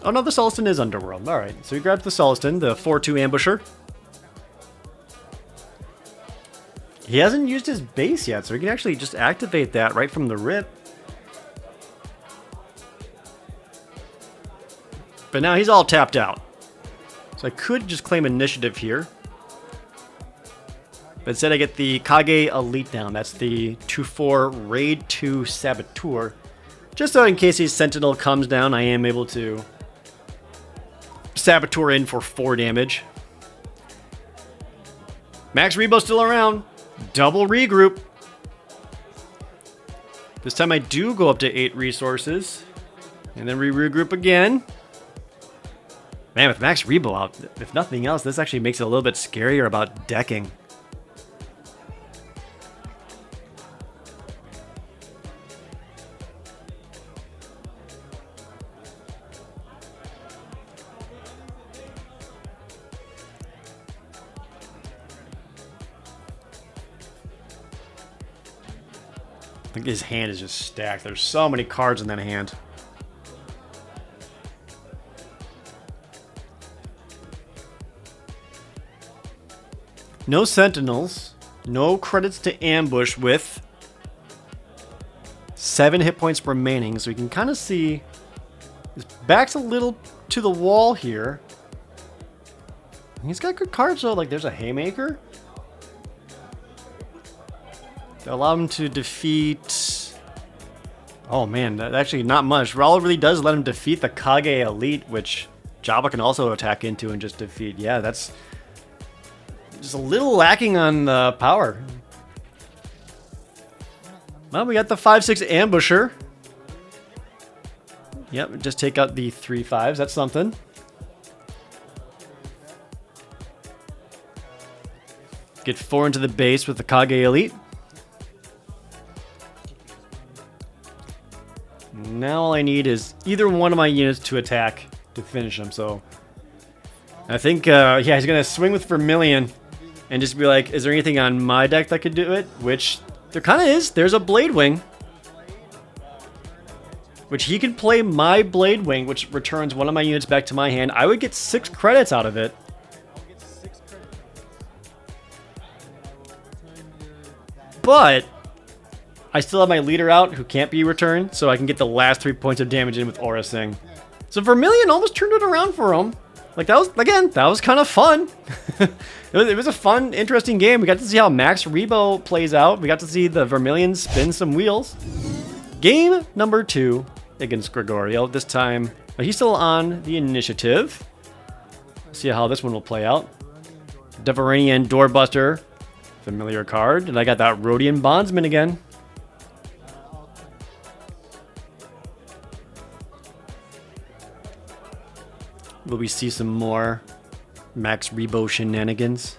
Oh no, the Sullustan is Underworld. Alright, so he grabs the Sullustan, the 4/2 Ambusher. He hasn't used his base yet, so he can actually just activate that right from the rip. But now he's all tapped out. So I could just claim initiative here. But instead I get the Kage Elite down. That's the 2/4 Raid 2 Saboteur. Just so in case his Sentinel comes down, I am able to Saboteur in for 4 damage. Max Rebo's still around. Double regroup. This time I do go up to 8 resources. And then we regroup again. Man, with Max Rebo out, if nothing else, this actually makes it a little bit scarier about decking. I think his hand is just stacked. There's so many cards in that hand. No Sentinels. No credits to ambush with 7 hit points remaining. So you can kind of see his back's a little to the wall here. He's got good cards though. Like there's a Haymaker. Allow him to defeat... Oh man, that actually not much. All it really does is let him defeat the Kage Elite, which Jabba can also attack into and just defeat. Yeah, that's just a little lacking on power. Well, we got the 5/6 Ambusher. Yep, just take out the 3/5s. That's something. Get 4 into the base with the Kage Elite. Now all I need is either one of my units to attack to finish him. So I think, yeah, he's going to swing with Vermilion and just be like, is there anything on my deck that could do it? Which there kind of is. There's a Blade Wing. Which he can play my Blade Wing, which returns one of my units back to my hand. I would get 6 credits out of it. But I still have my leader out who can't be returned, so I can get the last 3 points of damage in with Aura Sing. So Vermilion almost turned it around for him. Like that was, again, that was kind of fun. It was a fun, interesting game. We got to see how Max Rebo plays out. We got to see the Vermilion spin some wheels. Game number 2 against Gregorio. This time, he's still on the initiative. Let's see how this one will play out. Devaranian Doorbuster, familiar card. And I got that Rhodian Bondsman again. Will we see some more Max Rebo shenanigans?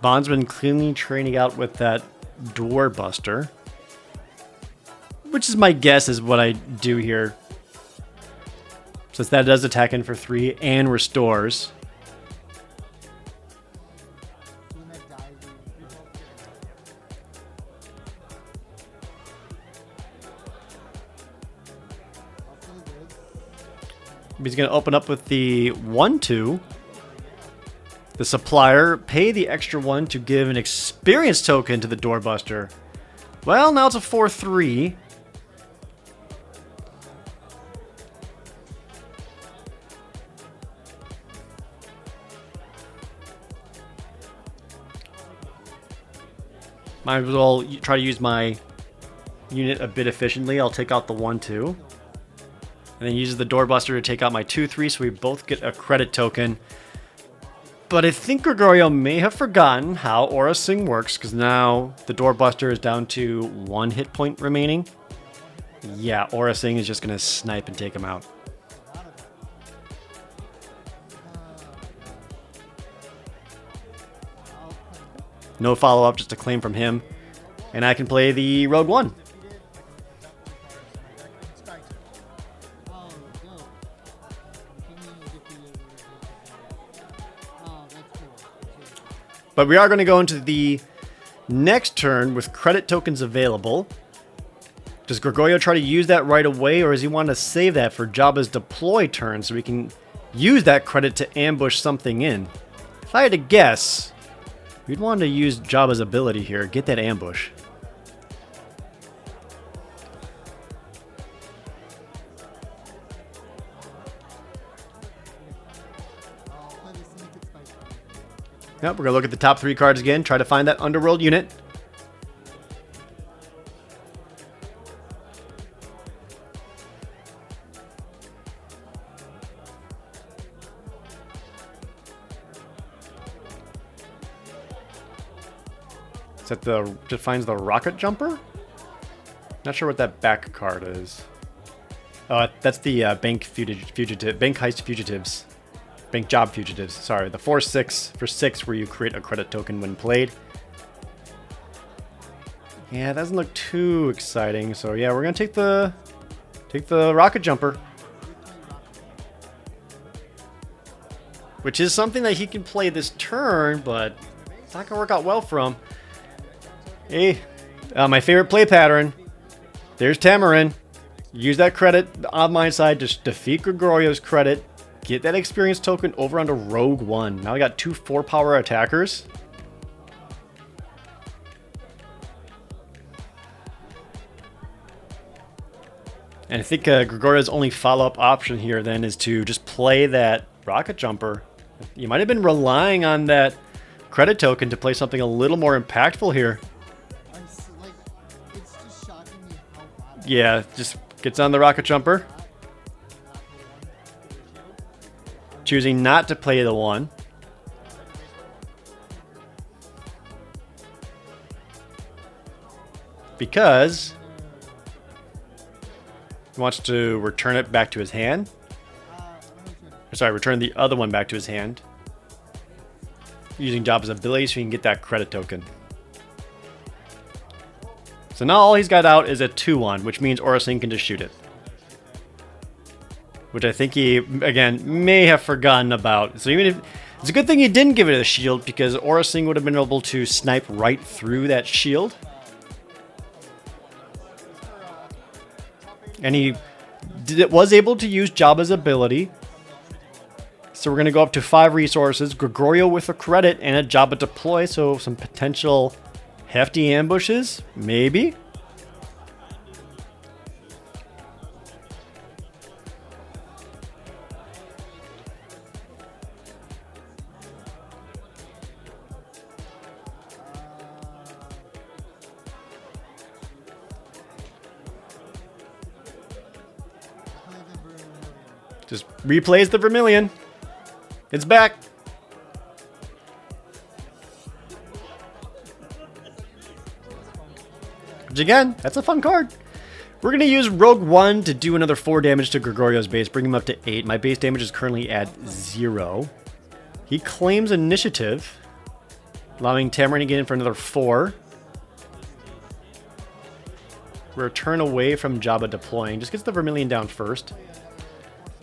Bondsman cleanly training out with that Doorbuster, which is my guess is what I do here, since that does attack in for 3 and restores. He's going to open up with the 1/2. The supplier, pay the extra 1 to give an experience token to the Doorbuster. Well, now it's a 4/3. Might as well try to use my unit a bit efficiently. I'll take out the 1-2. And then use the doorbuster to take out my 2-3 so we both get a credit token. But I think Gregorio may have forgotten how Aura Sing works, because now the doorbuster is down to 1 hit point remaining. Yeah, Aura Sing is just going to snipe and take him out. No follow-up, just a claim from him. And I can play the Rogue One. But we are going to go into the next turn with credit tokens available. Does Gregorio try to use that right away, or does he want to save that for Jabba's deploy turn so we can use that credit to ambush something in? If I had to guess, we'd want to use Jabba's ability here, get that ambush. Yep, we're going to look at the top 3 cards again, try to find that Underworld unit. Is that defines the rocket jumper? Not sure what that back card is. Oh, that's the bank heist fugitives. Bank job fugitives, sorry. The 4/6 for 6 where you create a credit token when played. Yeah, that doesn't look too exciting. So yeah, we're gonna take the rocket jumper. Which is something that he can play this turn, but it's not gonna work out well for him. Hey, my favorite play pattern. There's Tamarin. Use that credit on my side to defeat Gregorio's credit. Get that experience token over onto Rogue One. Now I got 2 4-power attackers. And I think Gregorio's only follow-up option here then is to just play that rocket jumper. You might have been relying on that credit token to play something a little more impactful here. Yeah, just gets on the rocket jumper. Choosing not to play the 1. Because he wants to return it back to his hand. Sorry, return the other one back to his hand. Using Jabba's ability so he can get that credit token. So now all he's got out is a 2-1, which means Aura Sing can just shoot it. Which I think he, again, may have forgotten about. So even if it's a good thing he didn't give it a shield, because Aura Sing would have been able to snipe right through that shield. And he was able to use Jabba's ability. So we're going to go up to 5 resources. Gregorio with a credit and a Jabba deploy. So some potential hefty ambushes, maybe. Just replays the Vermilion. It's back. Which again, that's a fun card. We're going to use Rogue One to do another 4 damage to Gregorio's base, bring him up to 8. My base damage is currently at 0. He claims initiative, allowing Tamarin to get in for another 4. We're a turn away from Jabba deploying. Just gets the Vermilion down first.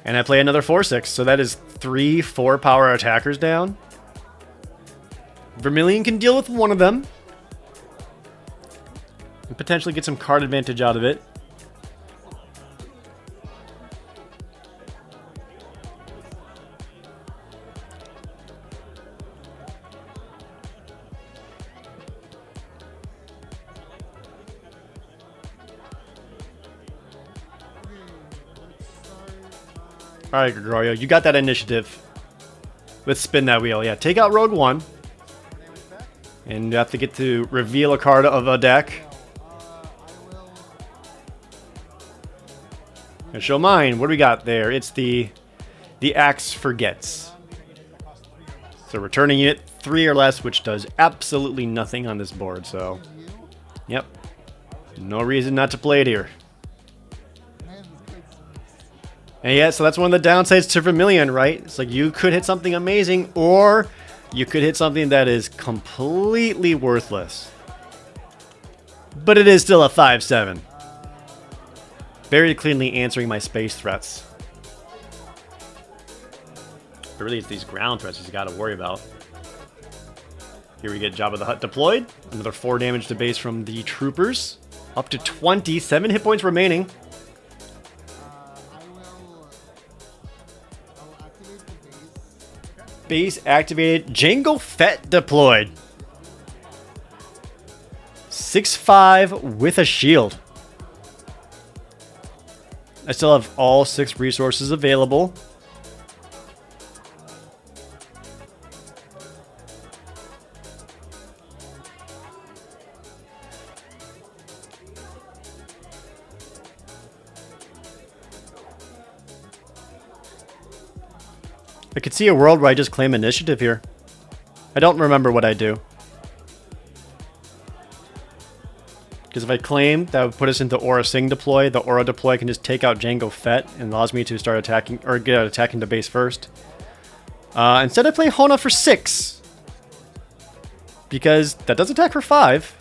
And I play another 4/6, so that is 3 4-power attackers down. Vermilion can deal with one of them. And potentially get some card advantage out of it. Alright, Gregorio, you got that initiative. Let's spin that wheel. Yeah, take out Rogue One. And you have to get to reveal a card of a deck. And show mine. What do we got there? It's the Axe Forgets. So returning unit 3 or less, which does absolutely nothing on this board. So, yep. No reason not to play it here. And yeah, so that's one of the downsides to Vermilion, right? It's like you could hit something amazing, or you could hit something that is completely worthless. But it is still a 5/7. Very cleanly answering my space threats. But really, it's these ground threats you got to worry about. Here we get Jabba the Hutt deployed. Another 4 damage to base from the troopers. Up to 27 hit points remaining. Base activated. Jango Fett deployed. 6/5 with a shield. I still have all 6 resources available. I could see a world where I just claim initiative here. I don't remember what I do. Because if I claim, that would put us into Aura Sing deploy. The Aura deploy can just take out Jango Fett and allows me to start attacking, or get out attacking the base first. Instead I play Hona for 6. Because that does attack for 5.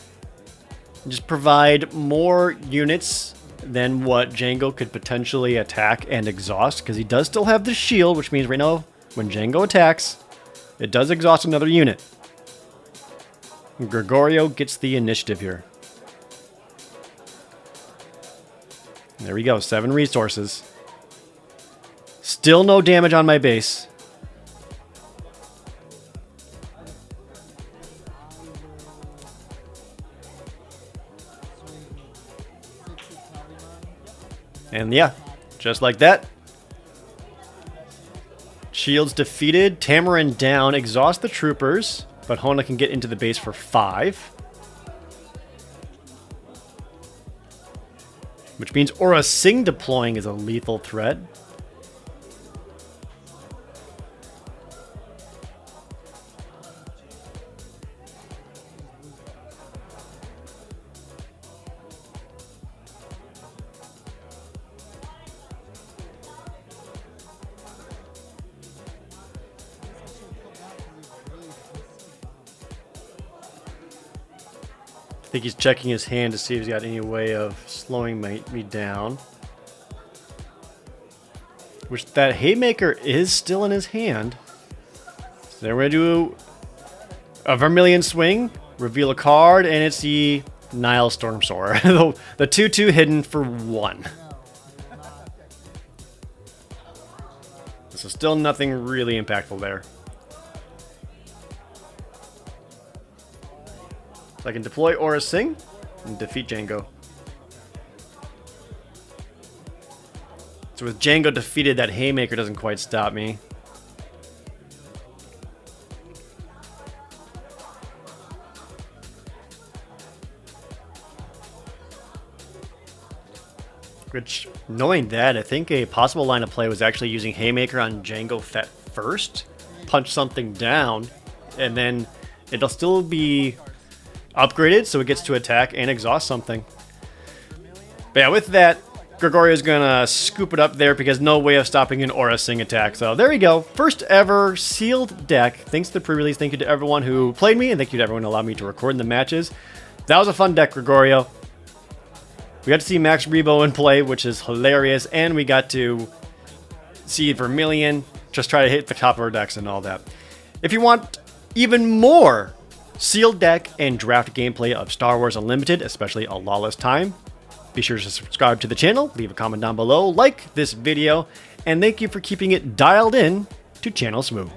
Just provide more units than what Jango could potentially attack and exhaust. Because he does still have the shield, which means right now, when Jango attacks, it does exhaust another unit. And Gregorio gets the initiative here. There we go, 7 resources. Still no damage on my base. And yeah, just like that. Shields defeated, Tamarin down, exhaust the troopers, but Hona can get into the base for 5. Which means Aura Sing deploying is a lethal threat. I think he's checking his hand to see if he's got any way of slowing me down. Which that Haymaker is still in his hand. So then we're going to do a Vermilion swing, reveal a card, and it's the Nile Stormsoarer. the 2/2 hidden for 1. So still nothing really impactful there. So I can deploy Aura Sing and defeat Jango. So with Jango defeated, that Haymaker doesn't quite stop me. Which, knowing that, I think a possible line of play was actually using Haymaker on Jango Fett first, punch something down, and then it'll still be upgraded so it gets to attack and exhaust something. But yeah, with that, Gregorio's gonna scoop it up there because no way of stopping an Aura Sing attack. So there you go. First ever sealed deck. Thanks to the pre-release. Thank you to everyone who played me, and thank you to everyone who allowed me to record in the matches. That was a fun deck, Gregorio. We got to see Max Rebo in play, which is hilarious, and we got to see Vermilion just try to hit the top of our decks and all that. If you want even more sealed deck and draft gameplay of Star Wars Unlimited, especially a Lawless Time, be sure to subscribe to the channel, leave a comment down below, like this video, and thank you for keeping it dialed in to Channel Smooth.